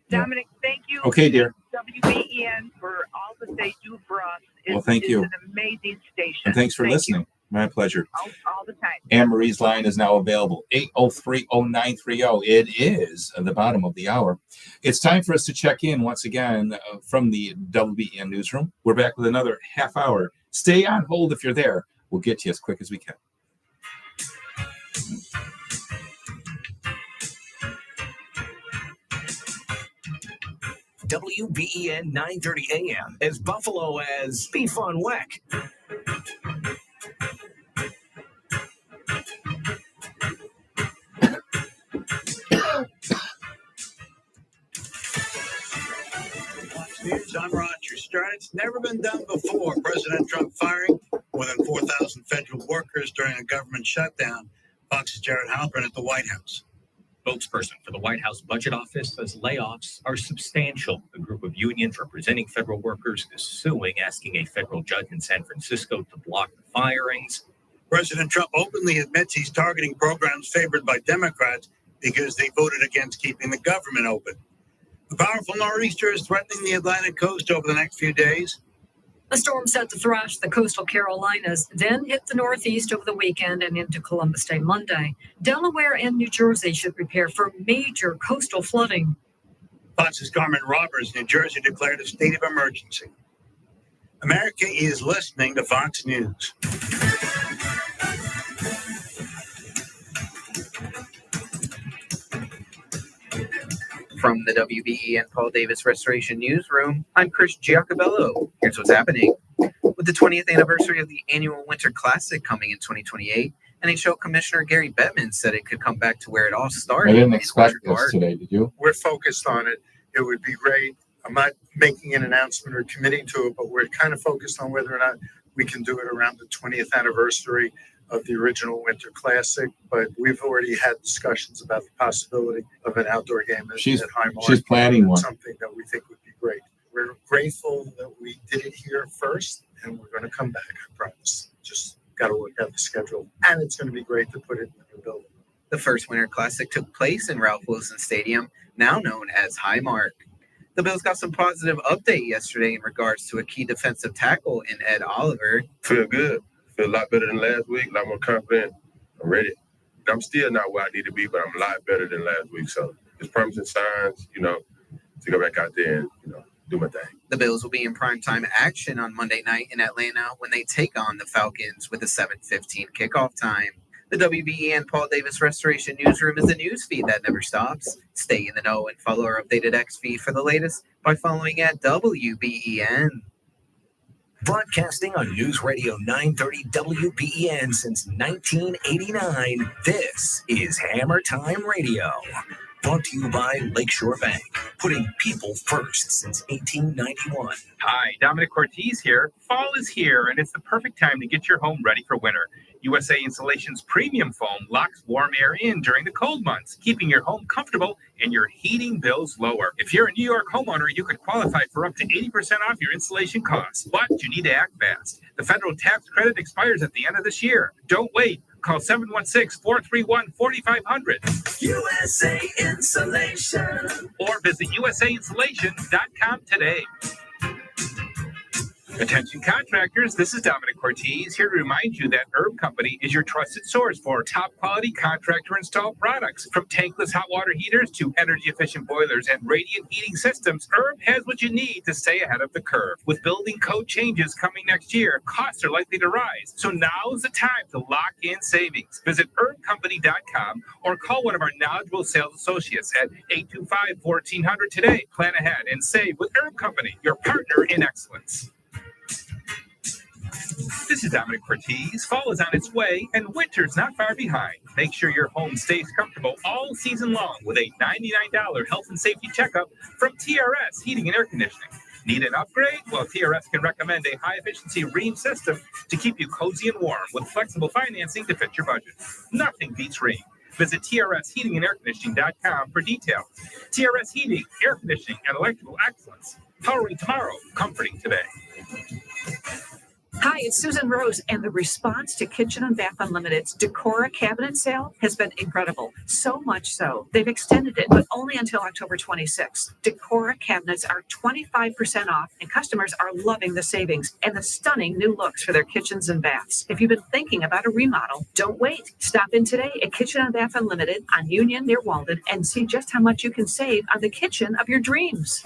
S5: Dominic, thank you.
S1: Okay, dear.
S5: WBEN for all that they do for us.
S1: Well, thank you.
S5: It's an amazing station.
S1: And thanks for listening. My pleasure.
S5: All the time.
S1: Anne Marie's line is now available, 803-0930. It is the bottom of the hour. It's time for us to check in once again from the WBEN newsroom. We're back with another half hour. Stay on hold if you're there. We'll get to you as quick as we can.
S2: WBEN 930 AM, as Buffalo as beef on weck.
S12: News, I'm Roger Stern. It's never been done before. President Trump firing more than 4,000 federal workers during a government shutdown. Fox's Jared Halpern at the White House.
S21: Spokesperson for the White House Budget Office says layoffs are substantial. A group of unions representing federal workers is suing, asking a federal judge in San Francisco to block the firings.
S12: President Trump openly admits he's targeting programs favored by Democrats because they voted against keeping the government open. A powerful nor'easter is threatening the Atlantic coast over the next few days.
S13: A storm set to thrash the coastal Carolinas, then hit the Northeast over the weekend and into Columbus Day Monday. Delaware and New Jersey should prepare for major coastal flooding.
S12: Fox's Carmen Roberts, New Jersey, declared a state of emergency. America is listening to Fox News.
S9: From the WBEN Paul Davis Restoration Newsroom, I'm Chris Giacobello. Here's what's happening. With the 20th anniversary of the annual Winter Classic coming in 2028, NHL Commissioner Gary Bettman said it could come back to where it all started.
S1: I didn't expect this today, did you?
S14: We're focused on it. It would be great. I'm not making an announcement or committing to it, but we're kind of focused on whether or not we can do it around the 20th anniversary of the original Winter Classic, but we've already had discussions about the possibility of an outdoor game at Highmark.
S1: She's planning one.
S14: Something that we think would be great. We're grateful that we did it here first, and we're going to come back, I promise. Just got to work out the schedule, and it's going to be great to put it in the new building.
S9: The first Winter Classic took place in Ralph Wilson Stadium, now known as Highmark. The Bills got some positive update yesterday in regards to a key defensive tackle in Ed Oliver.
S24: Feel good. Feel a lot better than last week, a lot more confident. I'm ready. I'm still not where I need to be, but I'm a lot better than last week. So it's promising signs, to go back out there and, do my thing.
S9: The Bills will be in primetime action on Monday night in Atlanta when they take on the Falcons with a 7:15 kickoff time. The WBEN Paul Davis Restoration Newsroom is the news feed that never stops. Stay in the know and follow our updated X feed for the latest by following at WBEN.
S2: Broadcasting on News Radio 930 WBEN since 1989, this is Hammer Time Radio. Brought to you by Lakeshore Bank, putting people first since 1891.
S4: Hi, Dominic Cortez here. Fall is here, and it's the perfect time to get your home ready for winter. USA Insulation's premium foam locks warm air in during the cold months, keeping your home comfortable and your heating bills lower. If you're a New York homeowner, you could qualify for up to 80% off your insulation costs, but you need to act fast. The federal tax credit expires at the end of this year. Don't wait. Call 716-431-4500.
S2: USA Insulation.
S4: Or visit usainsulation.com today. Attention contractors, this is Dominic Cortez here to remind you that Herb Company is your trusted source for top quality contractor installed products. From tankless hot water heaters to energy efficient boilers and radiant heating systems, Herb has what you need to stay ahead of the curve. With building code changes coming next year, costs are likely to rise. So now's the time to lock in savings. Visit herbcompany.com or call one of our knowledgeable sales associates at 825-1400 today. Plan ahead and save with Herb Company, your partner in excellence. This is Dominic Cortez. Fall is on its way, and winter's not far behind. Make sure your home stays comfortable all season long with a $99 health and safety checkup from TRS Heating and Air Conditioning. Need an upgrade? Well, TRS can recommend a high-efficiency Rheem system to keep you cozy and warm with flexible financing to fit your budget. Nothing beats Rheem. Visit TRSHeatingandAirConditioning.com for details. TRS Heating, Air Conditioning, and Electrical Excellence. Powering tomorrow, comforting today.
S13: Hi,
S3: Hi, it's Susan Rose, and the response to Kitchen and Bath Unlimited's Decora cabinet sale has been incredible. So much so, they've extended it, but only until October 26th. Decora cabinets are 25% off, and customers are loving the savings and the stunning new looks for their kitchens and baths. If you've been thinking about a remodel, don't wait. Stop in today at Kitchen and Bath Unlimited on Union near Walden and see just how much you can save on the kitchen of your dreams.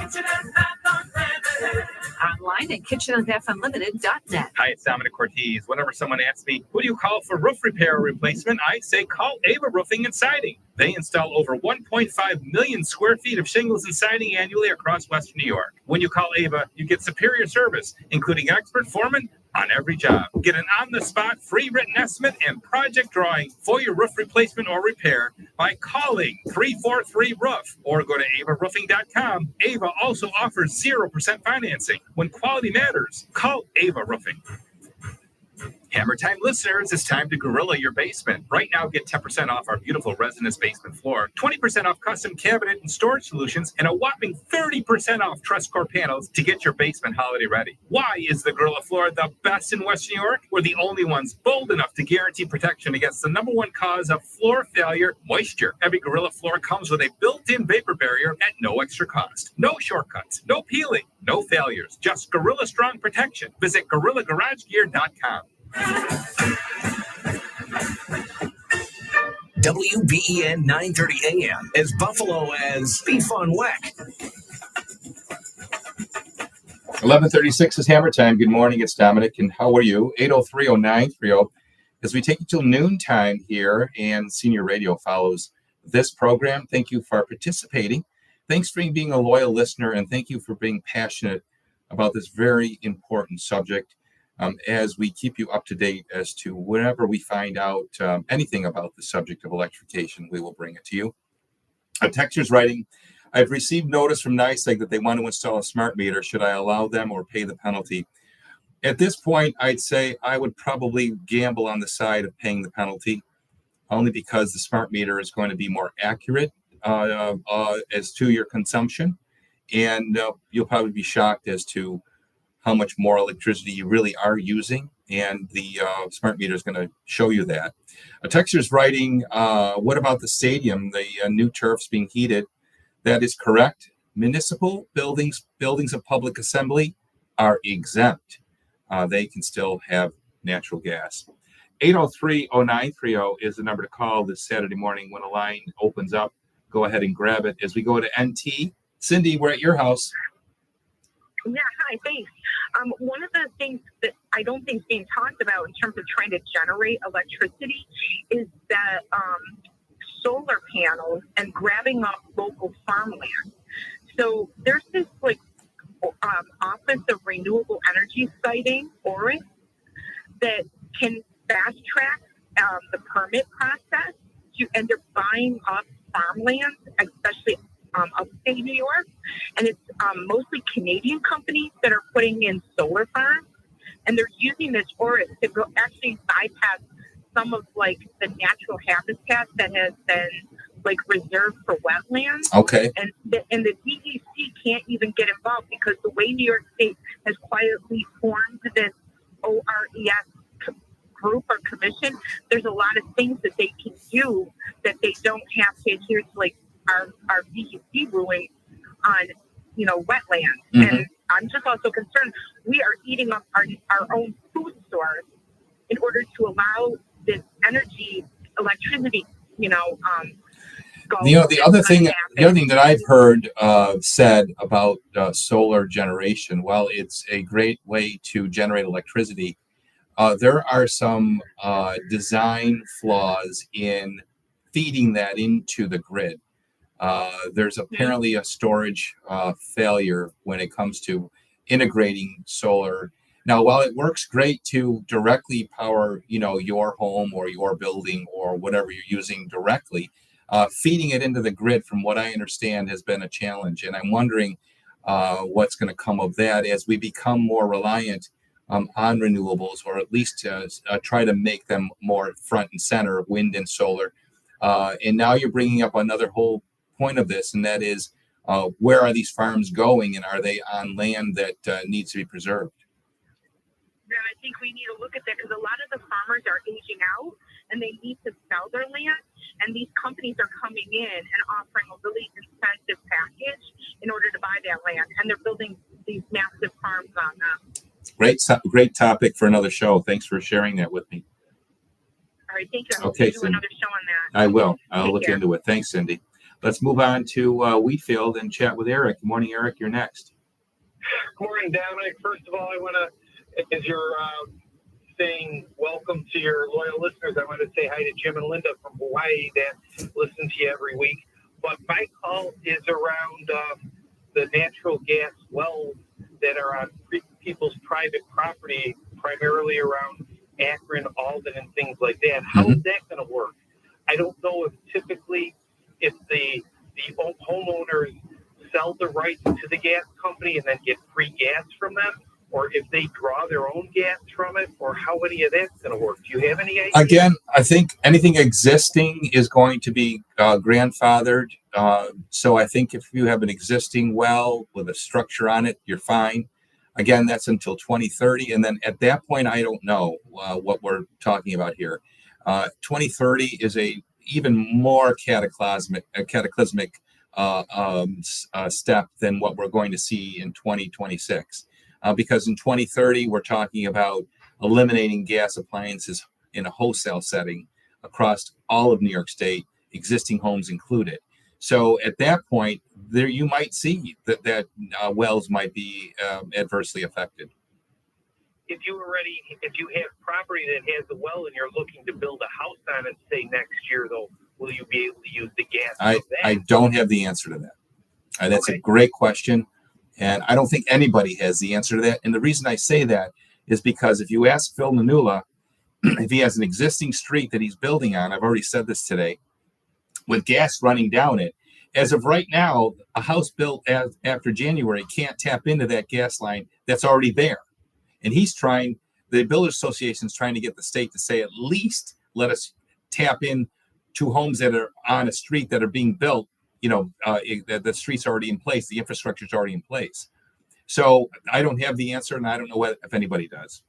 S3: Online at kitchenandbathunlimited.net.
S4: Hi, it's Dominic Cortez. Whenever someone asks me, who do you call for roof repair or replacement, I say call Ava Roofing and Siding. They install over 1.5 million square feet of shingles and siding annually across Western New York. When you call Ava, you get superior service, including expert foreman on every job. Get an on-the-spot free written estimate and project drawing for your roof replacement or repair by calling 343-ROOF or go to avaroofing.com. Ava also offers 0% financing. When quality matters, call Ava Roofing. Hammer Time listeners, it's time to gorilla your basement. Right now, get 10% off our beautiful resinous basement floor, 20% off custom cabinet and storage solutions, and a whopping 30% off truss core panels to get your basement holiday ready. Why is the Gorilla Floor the best in Western New York? We're the only ones bold enough to guarantee protection against the number one cause of floor failure, moisture. Every Gorilla Floor comes with a built-in vapor barrier at no extra cost. No shortcuts, no peeling, no failures, just Gorilla Strong protection. Visit GorillaGarageGear.com.
S2: WBEN 930 AM, as Buffalo as Beef on Weck.
S1: 11:36 is Hammer Time. Good morning, it's Dominic, and how are you? 803-0930. As we take you till noontime here, and Senior Radio follows this program. Thank you for participating. Thanks for being a loyal listener, and thank you for being passionate about this very important subject. As we keep you up to date as to whenever we find out anything about the subject of electrification, we will bring it to you. A texter's writing, I've received notice from NYSEG that they want to install a smart meter. Should I allow them or pay the penalty? At this point, I'd say I would probably gamble on the side of paying the penalty, only because the smart meter is going to be more accurate as to your consumption. And you'll probably be shocked as to how much more electricity you really are using, and the smart meter is going to show you that. A texter's writing, what about the stadium, the new turfs being heated? That is correct. Municipal buildings of public assembly are exempt. They can still have natural gas. 803-0930 is the number to call this Saturday morning when a line opens up. Go ahead and grab it. As we go to NT, Cindy, we're at your house.
S15: Yeah, hi, thanks. One of the things that I don't think is being talked about in terms of trying to generate electricity is that solar panels and grabbing up local farmland. So there's this Office of Renewable Energy siting, ORIS, that can fast track the permit process to end up buying up farmland, especially upstate New York, and it's mostly Canadian companies that are putting in solar farms, and they're using this ORIS to go actually bypass some of the natural habitat that has been reserved for wetlands.
S1: Okay.
S15: And the DEC can't even get involved because the way New York State has quietly formed this ORES group or commission, there's a lot of things that they can do that they don't have to adhere to our DEC ruling on, wetlands. Mm-hmm. And I'm just also concerned we are eating up our own food source in order to allow this electricity, go.
S1: The other thing that I've heard said about solar generation, while it's a great way to generate electricity, there are some design flaws in feeding that into the grid. There's apparently a storage failure when it comes to integrating solar. Now, while it works great to directly power, your home or your building or whatever you're using directly, feeding it into the grid, from what I understand, has been a challenge. And I'm wondering what's going to come of that as we become more reliant on renewables, or at least try to make them more front and center, wind and solar. And now you're bringing up another whole point of this, and that is where are these farms going, and are they on land that needs to be preserved?
S15: then I think we need to look at that because a lot of the farmers are aging out and they need to sell their land. And these companies are coming in and offering a really expensive package in order to buy that land. And they're building these massive farms on them.
S1: Great topic for another show. Thanks for sharing that with me.
S15: All right, thank you. I hope
S1: Okay,
S15: you do
S1: Cindy.
S15: another show on that.
S1: I will. I'll
S15: Take
S1: look
S15: care.
S1: into it. Thanks, Cindy. Let's move on to Wheatfield and chat with Eric. Good morning, Eric. You're next.
S17: Good morning, Dominic. First of all, I want to, as you're saying welcome to your loyal listeners, I want to say hi to Jim and Linda from Hawaii that listen to you every week. But my call is around the natural gas wells that are on people's private property, primarily around Akron, Alden, and things like that. How is that going to work? I don't know if typically if the homeowners sell the rights to the gas company and then get free gas from them, or if they draw their own gas from it, or how any of that's going to work. Do you have any idea?
S1: Again, I think anything existing is going to be grandfathered. So I think if you have an existing well with a structure on it, you're fine. Again, that's until 2030. And then at that point, I don't know what we're talking about here. 2030 is a even more cataclysmic step than what we're going to see in 2026. Because in 2030, we're talking about eliminating gas appliances in a wholesale setting across all of New York State, existing homes included. So at that point, there you might see that wells might be adversely affected.
S17: If you have property that has a well and you're looking to build a house on it, say next year, though, will you be able to use the gas?
S1: I don't have the answer to that. That's a great question. And I don't think anybody has the answer to that. And the reason I say that is because if you ask Phil Nanula, if he has an existing street that he's building on, I've already said this today, with gas running down it, as of right now, a house built after January can't tap into that gas line that's already there. And the Builders Association is trying to get the state to say, at least let us tap in to homes that are on a street that are being built. The street's already in place, the infrastructure's already in place. So I don't have the answer, and I don't know if anybody does.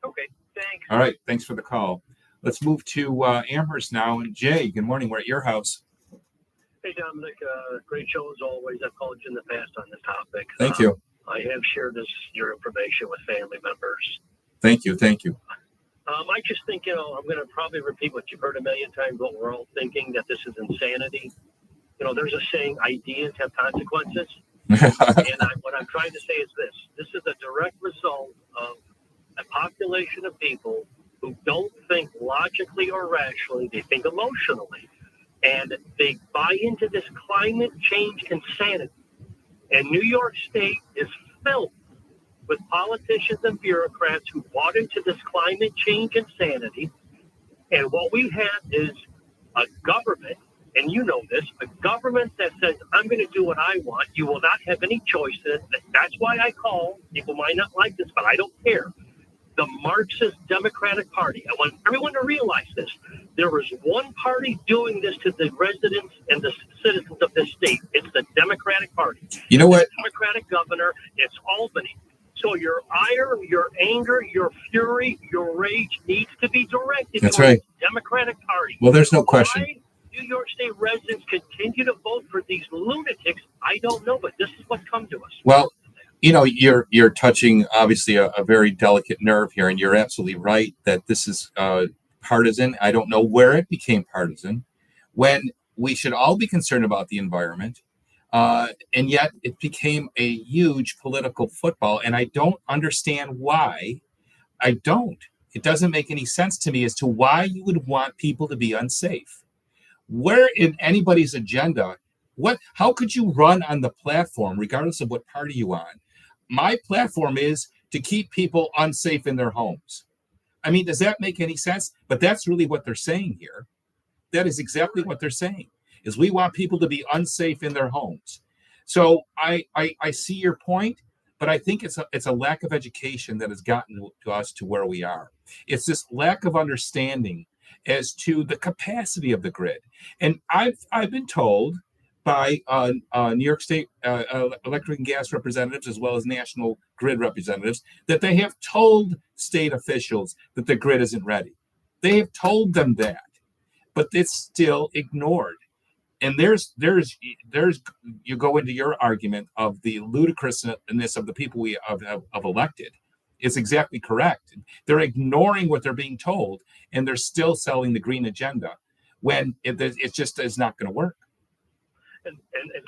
S17: Okay, thanks.
S1: All right, thanks for the call. Let's move to Amherst now. And Jay, good morning. We're at your house.
S18: Hey, Dominic. Great show as always. I've called you in the past on this topic.
S1: Thank you.
S18: I have shared your information with family members.
S1: Thank you.
S18: I just think, I'm going to probably repeat what you've heard a million times, but we're all thinking that this is insanity. There's a saying, ideas have consequences. What I'm trying to say is this. This is a direct result of a population of people who don't think logically or rationally. They think emotionally. And they buy into this climate change insanity. And New York State is filled with politicians and bureaucrats who bought into this climate change insanity. And what we have is a government, and you know this, a government that says, I'm going to do what I want. You will not have any choices. That's why I call. People might not like this, but I don't care. The Marxist Democratic Party. I want everyone to realize this. There was one party doing this to the residents and the citizens of this state. It's the Democratic Party.
S1: You know what?
S18: The Democratic governor, it's Albany. So your ire, your anger, your fury, your rage needs to be directed
S1: That's
S18: towards
S1: right.
S18: the Democratic Party.
S1: Well, there's no question.
S18: Why New York State residents continue to vote for these lunatics, I don't know, but this is what's come to us.
S1: Well, you're touching obviously a very delicate nerve here, and you're absolutely right that this is partisan. I don't know where it became partisan when we should all be concerned about the environment, and yet it became a huge political football, and I don't understand why. I don't. It doesn't make any sense to me as to why you would want people to be unsafe. Where in anybody's agenda, how could you run on the platform, regardless of what party you're on? My platform is to keep people unsafe in their homes. I mean, does that make any sense? But that's really what they're saying here. That is exactly what they're saying, is we want people to be unsafe in their homes. So I see your point, but I think it's a lack of education that has gotten to us to where we are. It's this lack of understanding as to the capacity of the grid. And I've been told by New York State electric and gas representatives as well as national grid representatives that they have told state officials that the grid isn't ready. They have told them that, but it's still ignored. And there's you go into your argument of the ludicrousness of the people we have elected. It's exactly correct. They're ignoring what they're being told, and they're still selling the green agenda when it just is not going to work.
S18: And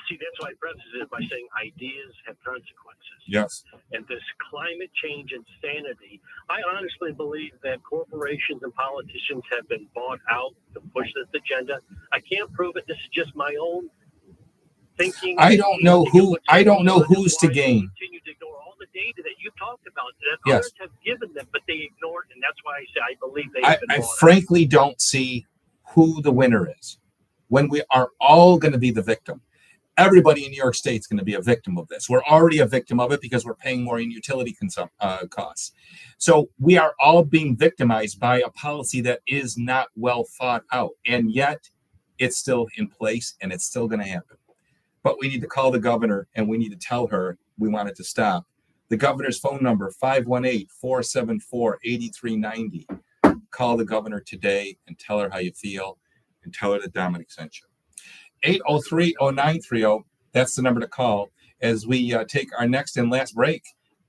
S18: see, that's why I preface it by saying ideas have consequences.
S1: Yes.
S18: And this climate change insanity, I honestly believe that corporations and politicians have been bought out to push this agenda. I can't prove it. This is just my own thinking.
S1: I don't know who's to gain.
S18: Continue to ignore all the data that you talked about that
S1: Yes.
S18: others have given them, but they ignored, and that's why I say I believe they
S1: I
S18: have been bought out.
S1: frankly don't see who the winner is when we are all going to be the victim. Everybody in New York State is going to be a victim of this. We're already a victim of it because we're paying more in utility costs. So we are all being victimized by a policy that is not well thought out. And yet it's still in place and it's still going to happen. But we need to call the governor and we need to tell her we want it to stop. The governor's phone number, 518-474-8390. Call the governor today and tell her how you feel and tell her that Dominic sent you. 803-0930. That's the number to call as we take our next and last break,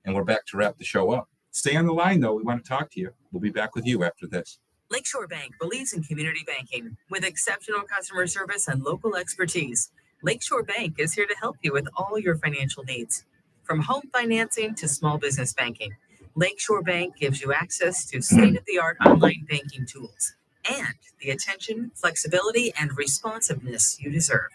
S1: and we're back to wrap the show up. Stay on the line, though. We want to talk to you. We'll be back with you after this.
S11: Lakeshore Bank believes in community banking with exceptional customer service and local expertise. Lakeshore Bank is here to help you with all your financial needs. From home financing to small business banking, Lakeshore Bank gives you access to state-of-the-art online banking tools and the attention, flexibility, and responsiveness you deserve.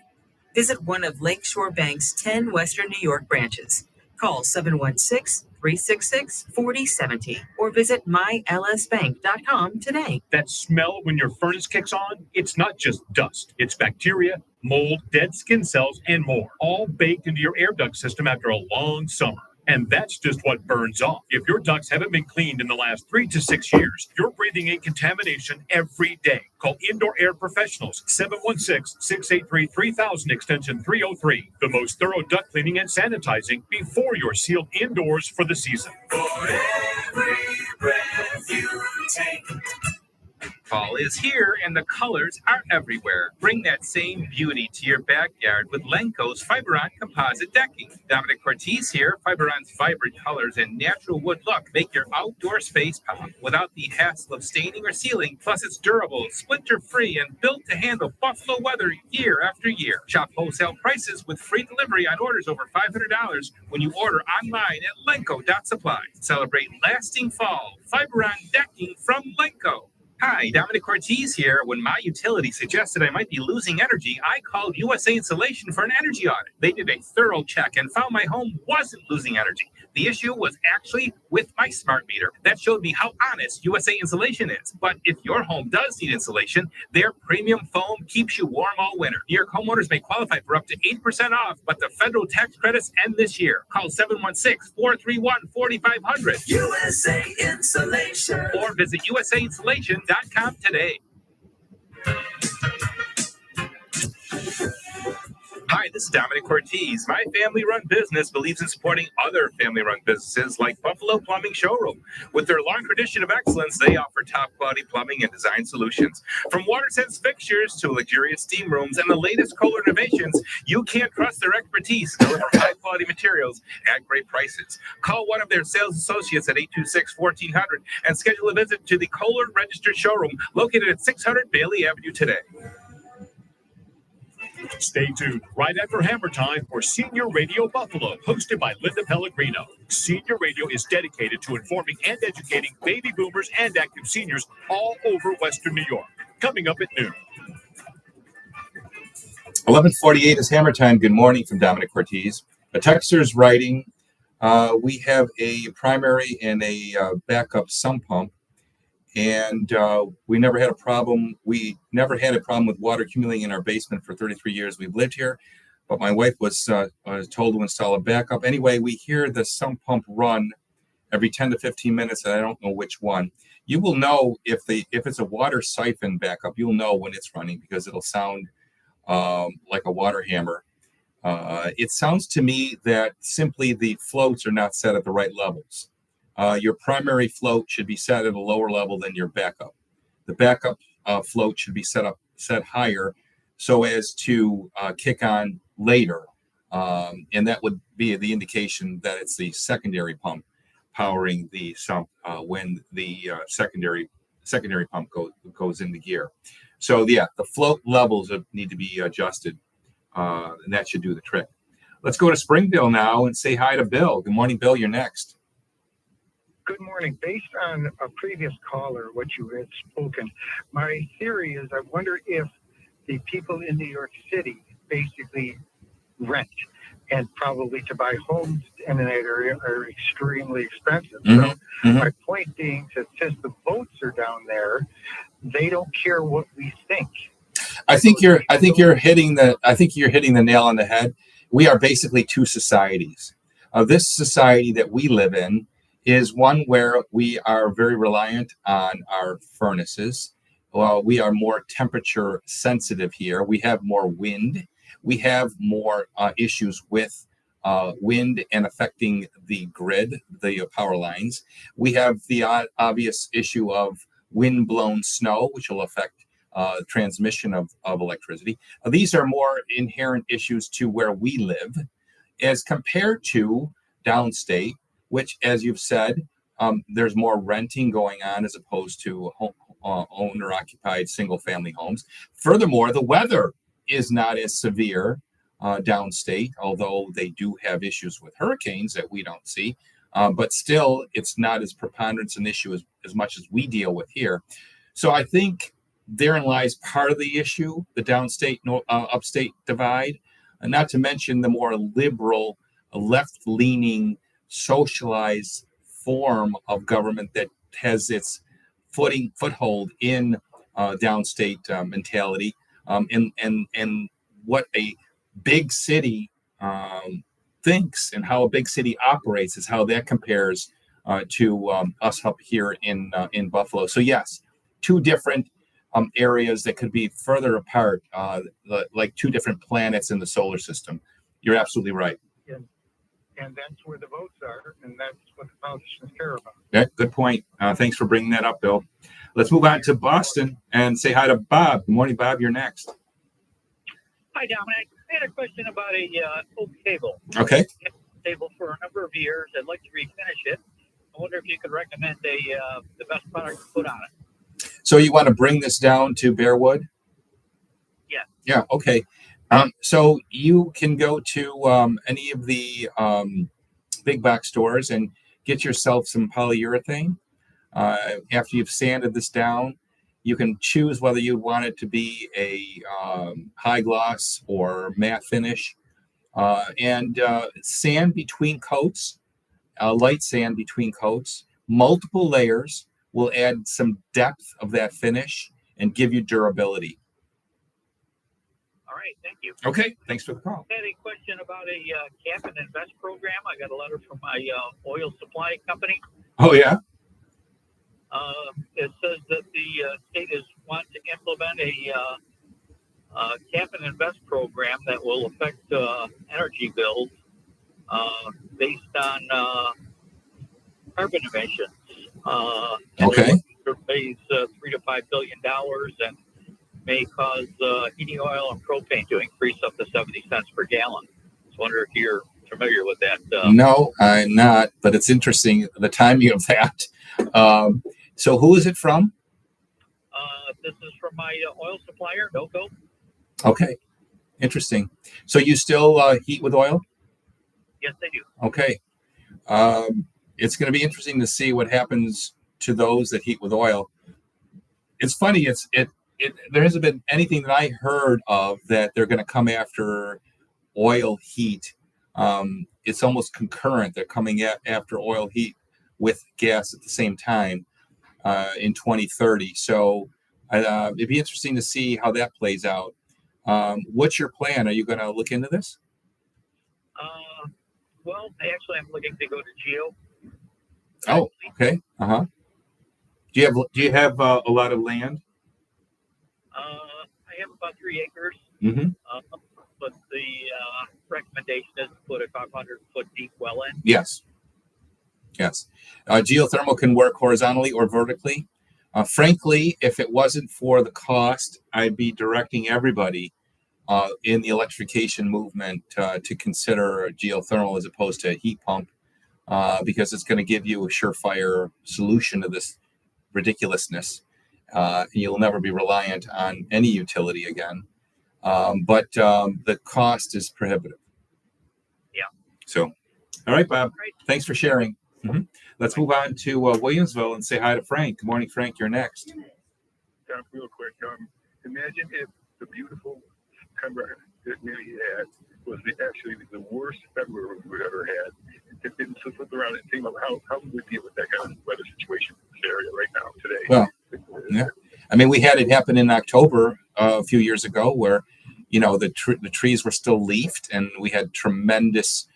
S11: Visit one of Lakeshore Bank's 10 Western New York branches. Call 716-366-4070 or visit mylsbank.com today.
S25: That smell when your furnace kicks on, it's not just dust. It's bacteria, mold, dead skin cells, and more, all baked into your air duct system after a long summer. And that's just what burns off. If your ducts haven't been cleaned in the last 3 to 6 years, you're breathing in contamination every day. Call Indoor Air Professionals, 716-683-3000, extension 303. The most thorough duct cleaning and sanitizing before you're sealed indoors for the season.
S2: For every breath you take.
S4: Fall is here and the colors are everywhere. Bring that same beauty to your backyard with Lenco's Fiberon composite decking. Dominic Cortez here. Fiberon's vibrant colors and natural wood look make your outdoor space pop without the hassle of staining or sealing. Plus, it's durable, splinter-free, and built to handle Buffalo weather year after year. Shop wholesale prices with free delivery on orders over $500 when you order online at lenco.supply. Celebrate lasting fall. Fiberon decking from Lenco. Hi, Dominic Cortez here. When my utility suggested I might be losing energy, I called USA Insulation for an energy audit. They did a thorough check and found my home wasn't losing energy. The issue was actually with my smart meter. That showed me how honest USA Insulation is. But if your home does need insulation, their premium foam keeps you warm all winter. New York homeowners may qualify for up to 8% off, but the federal tax credits end this year. Call 716-431-4500.
S2: USA Insulation.
S4: Or visit usainsulation.com today. Hi, this is Dominic Cortez. My family-run business believes in supporting other family-run businesses like Buffalo Plumbing Showroom. With their long tradition of excellence, they offer top-quality plumbing and design solutions. From water-sense fixtures to luxurious steam rooms and the latest Kohler innovations, you can't trust their expertise to deliver high-quality materials at great prices. Call one of their sales associates at 826-1400 and schedule a visit to the Kohler Registered Showroom located at 600 Bailey Avenue today.
S25: Stay tuned right after Hammer Time for Senior Radio Buffalo, hosted by Linda Pellegrino. Senior Radio is dedicated to informing and educating baby boomers and active seniors all over Western New York. Coming up at noon.
S1: 11:48 is Hammer Time. Good morning from Dominic Cortez. A texter's writing, we have a primary and a backup sump pump. And we never had a problem. We never had a problem with water accumulating in our basement for 33 years we've lived here. But my wife was told to install a backup. Anyway, we hear the sump pump run every 10 to 15 minutes, and I don't know which one. You will know if it's a water siphon backup. You'll know when it's running because it'll sound like a water hammer. It sounds to me that simply the floats are not set at the right levels. Your primary float should be set at a lower level than your backup. The backup float should be set higher so as to kick on later. And that would be the indication that it's the secondary pump powering the sump when the secondary pump goes into gear. So yeah, the float levels need to be adjusted, and that should do the trick. Let's go to Springville now and say hi to Bill. Good morning, Bill. You're next.
S8: Good morning. Based on a previous caller, what you had spoken, my theory is I wonder if the people in New York City basically rent, and probably to buy homes in that area are extremely expensive. So my point being that since the boats are down there, they don't care what we think.
S1: I think you're hitting the nail on the head. We are basically two societies. This society that we live in is one where we are very reliant on our furnaces. Well, we are more temperature sensitive here. We have more wind. We have more issues with wind and affecting the grid, the power lines. We have the obvious issue of wind-blown snow, which will affect transmission of electricity. These are more inherent issues to where we live as compared to downstate, which, as you've said, there's more renting going on as opposed to owner-occupied single-family homes. Furthermore, the weather is not as severe downstate, although they do have issues with hurricanes that we don't see. But still, it's not as preponderant an issue as much as we deal with here. So I think therein lies part of the issue, the downstate, upstate divide, and not to mention the more liberal, left-leaning, socialized form of government that has its foothold in downstate mentality, and what a big city thinks and how a big city operates is how that compares to us up here in Buffalo. So yes, two different areas that could be further apart, like two different planets in the solar system. You're absolutely right.
S8: And that's where the votes are, and that's what the politicians care about.
S1: Yeah, good point. Thanks for bringing that up, Bill. Let's move on to Boston and say hi to Bob. Good morning, Bob. You're next.
S10: Hi, Dominic. I had a question about a oak table.
S1: Okay.
S10: Table for a number of years. I'd like to refinish it. I wonder if you could recommend the best product to put on it.
S1: So you want to bring this down to Bearwood?
S10: Yeah.
S1: Yeah. Okay. So you can go to any of the big box stores and get yourself some polyurethane. After you've sanded this down, you can choose whether you want it to be a high gloss or matte finish, and sand between coats, light sand between coats. Multiple layers will add some depth of that finish and give you durability.
S10: All right, thank you.
S1: Okay, thanks for the call.
S10: I had a question about a cap and invest program. I got a letter from my oil supply company.
S1: Oh, yeah?
S10: It says that the state wants to implement a cap and invest program that will affect energy bills based on carbon emissions.
S1: Okay.
S10: It pays $3 to $5 billion and may cause heating oil and propane to increase up to 70 cents per gallon. I was wondering if you're familiar with that.
S1: No, I'm not, but it's interesting the timing of that. So who is it from?
S10: This is from my oil supplier, NOCO.
S1: Okay, interesting. So you still heat with oil?
S10: Yes, they do.
S1: Okay. It's going to be interesting to see what happens to those that heat with oil. It's funny. There hasn't been anything that I heard of that they're going to come after oil heat. It's almost concurrent. They're coming after oil heat with gas at the same time in 2030. So it'd be interesting to see how that plays out. What's your plan? Are you going to look into this?
S10: Well, actually, I'm looking to go to Geo.
S1: Oh, okay. Uh-huh. Do you have a lot of land?
S10: I have about 3 acres.
S1: Mm-hmm.
S10: But the recommendation is to put a 500-foot deep well in.
S1: Yes. Yes. Geothermal can work horizontally or vertically. Frankly, if it wasn't for the cost, I'd be directing everybody in the electrification movement to consider geothermal as opposed to a heat pump, because it's going to give you a surefire solution to this ridiculousness. You'll never be reliant on any utility again. But the cost is prohibitive.
S10: Yeah.
S1: So, all right, Bob.
S10: Great.
S1: Thanks for sharing. Mm-hmm. Let's move on to Williamsville and say hi to Frank. Good morning, Frank. You're next.
S16: Real quick. Imagine if the beautiful September that we had was actually the worst February we've ever had. It didn't flip around and think about how we would deal with that kind of weather situation in this area right now today.
S1: Well, yeah. I mean, we had it happen in October a few years ago where, the trees were still leafed and we had tremendous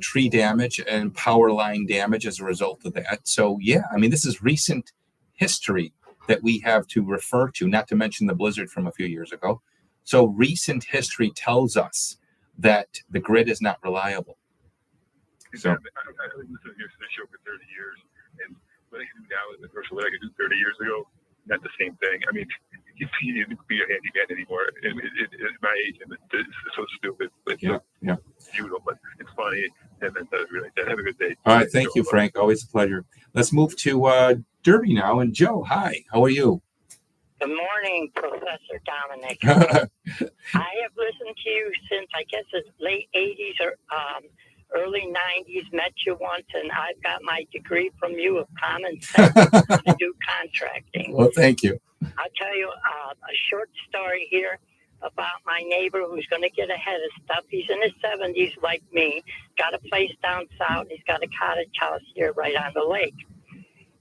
S1: tree damage and power line damage as a result of that. So, yeah, I mean, this is recent history that we have to refer to, not to mention the blizzard from a few years ago. So recent history tells us that the grid is not reliable. So
S16: I've been listening to this show for 30 years, and what I can do now is what I could do 30 years ago, not the same thing. I mean, you can't be a handyman anymore. It's my age, and it's so stupid. It's
S1: yeah.
S16: Futile, but it's funny, and that's really that. Have a good day.
S1: All right, thank you, Frank. Always a pleasure. Let's move to Derby now. And Joe, hi. How are you?
S19: Good morning, Professor Dominic. I have listened to you since, I guess, the late 80s or early 90s, met you once, and I've got my degree from you of common sense to do contracting.
S1: Well, thank you.
S19: I'll tell you a short story here about my neighbor who's going to get ahead of stuff. He's in his 70s like me, got a place down south. He's got a cottage house here right on the lake.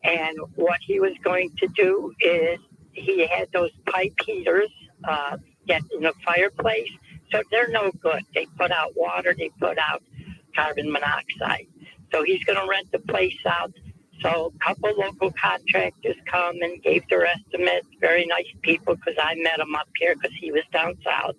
S19: And what he was going to do is he had those pipe heaters get in the fireplace. So they're no good. They put out water. They put out carbon monoxide. So he's going to rent the place out. So a couple local contractors come and gave their estimates. Very nice people, because I met him up here because he was down south.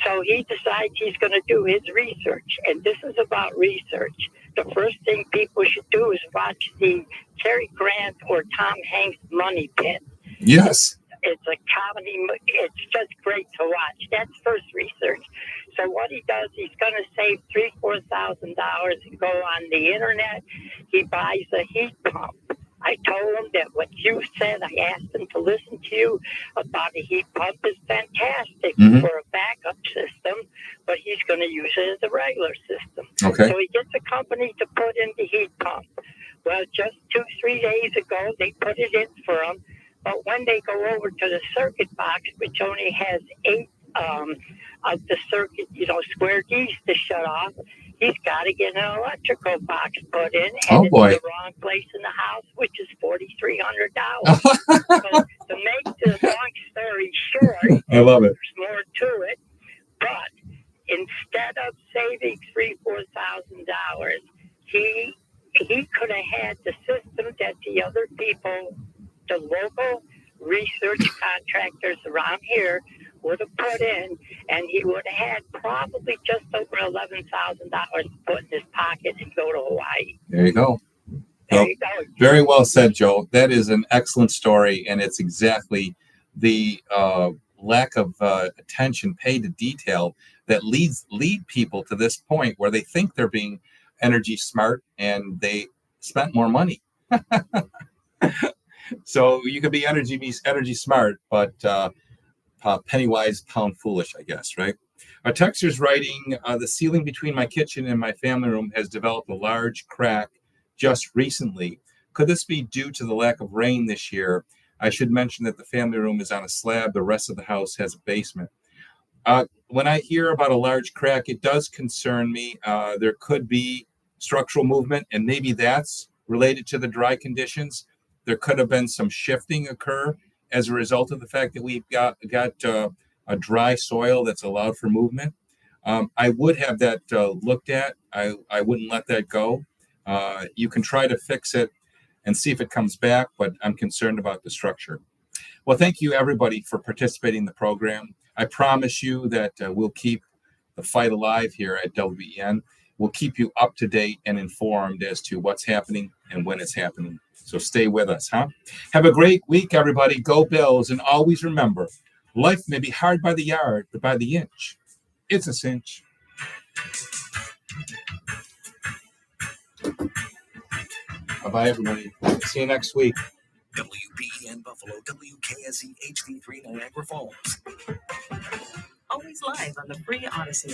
S19: So he decides he's going to do his research. And this is about research. The first thing people should do is watch the Cary Grant or Tom Hanks Money Pit.
S1: Yes.
S19: It's a comedy. It's just great to watch. That's first research. So what he does, he's going to save $3,000-$4,000 and go on the internet. He buys a heat pump. I told him that what you said, I asked him to listen to you about a heat pump is fantastic for a backup system, but he's going to use it as a regular system.
S1: Okay.
S19: So he gets a company to put in the heat pump. Well, just 2-3 days ago, they put it in for him. But when they go over to the circuit box, which only has 8 of the circuit, square Ds to shut off, he's got to get an electrical box put in, and it's the wrong place in the house, which is $4,300. So to make the long story short,
S1: I love it.
S19: There's more to it. But instead of saving $3,000-$4,000, he could have had the system that the other people, the local research contractors around here, would have put in, and he would have had probably just over $11,000 to put in his pocket and go to Hawaii.
S1: There you go.
S19: There you go.
S1: Very well said, Joe. That is an excellent story, and it's exactly the lack of attention paid to detail that lead people to this point where they think they're being energy smart and they spent more money. So you could be energy smart, but penny wise, pound foolish, I guess, right? Our texter's writing, the ceiling between my kitchen and my family room has developed a large crack just recently. Could this be due to the lack of rain this year? I should mention that the family room is on a slab. The rest of the house has a basement. When I hear about a large crack, it does concern me. There could be structural movement, and maybe that's related to the dry conditions. There could have been some shifting occur as a result of the fact that we've got a dry soil that's allowed for movement. I would have that looked at. I wouldn't let that go. You can try to fix it and see if it comes back, but I'm concerned about the structure. Well, thank you, everybody, for participating in the program. I promise you that we'll keep the fight alive here at WBEN. We'll keep you up to date and informed as to what's happening and when it's happening. So stay with us, huh? Have a great week, everybody. Go Bills. And always remember, life may be hard by the yard, but by the inch, it's a cinch. Bye-bye, everybody. See you next week.
S2: WBEN Buffalo, WKSE HD3 Niagara Falls.
S11: Always live on the free Odyssey.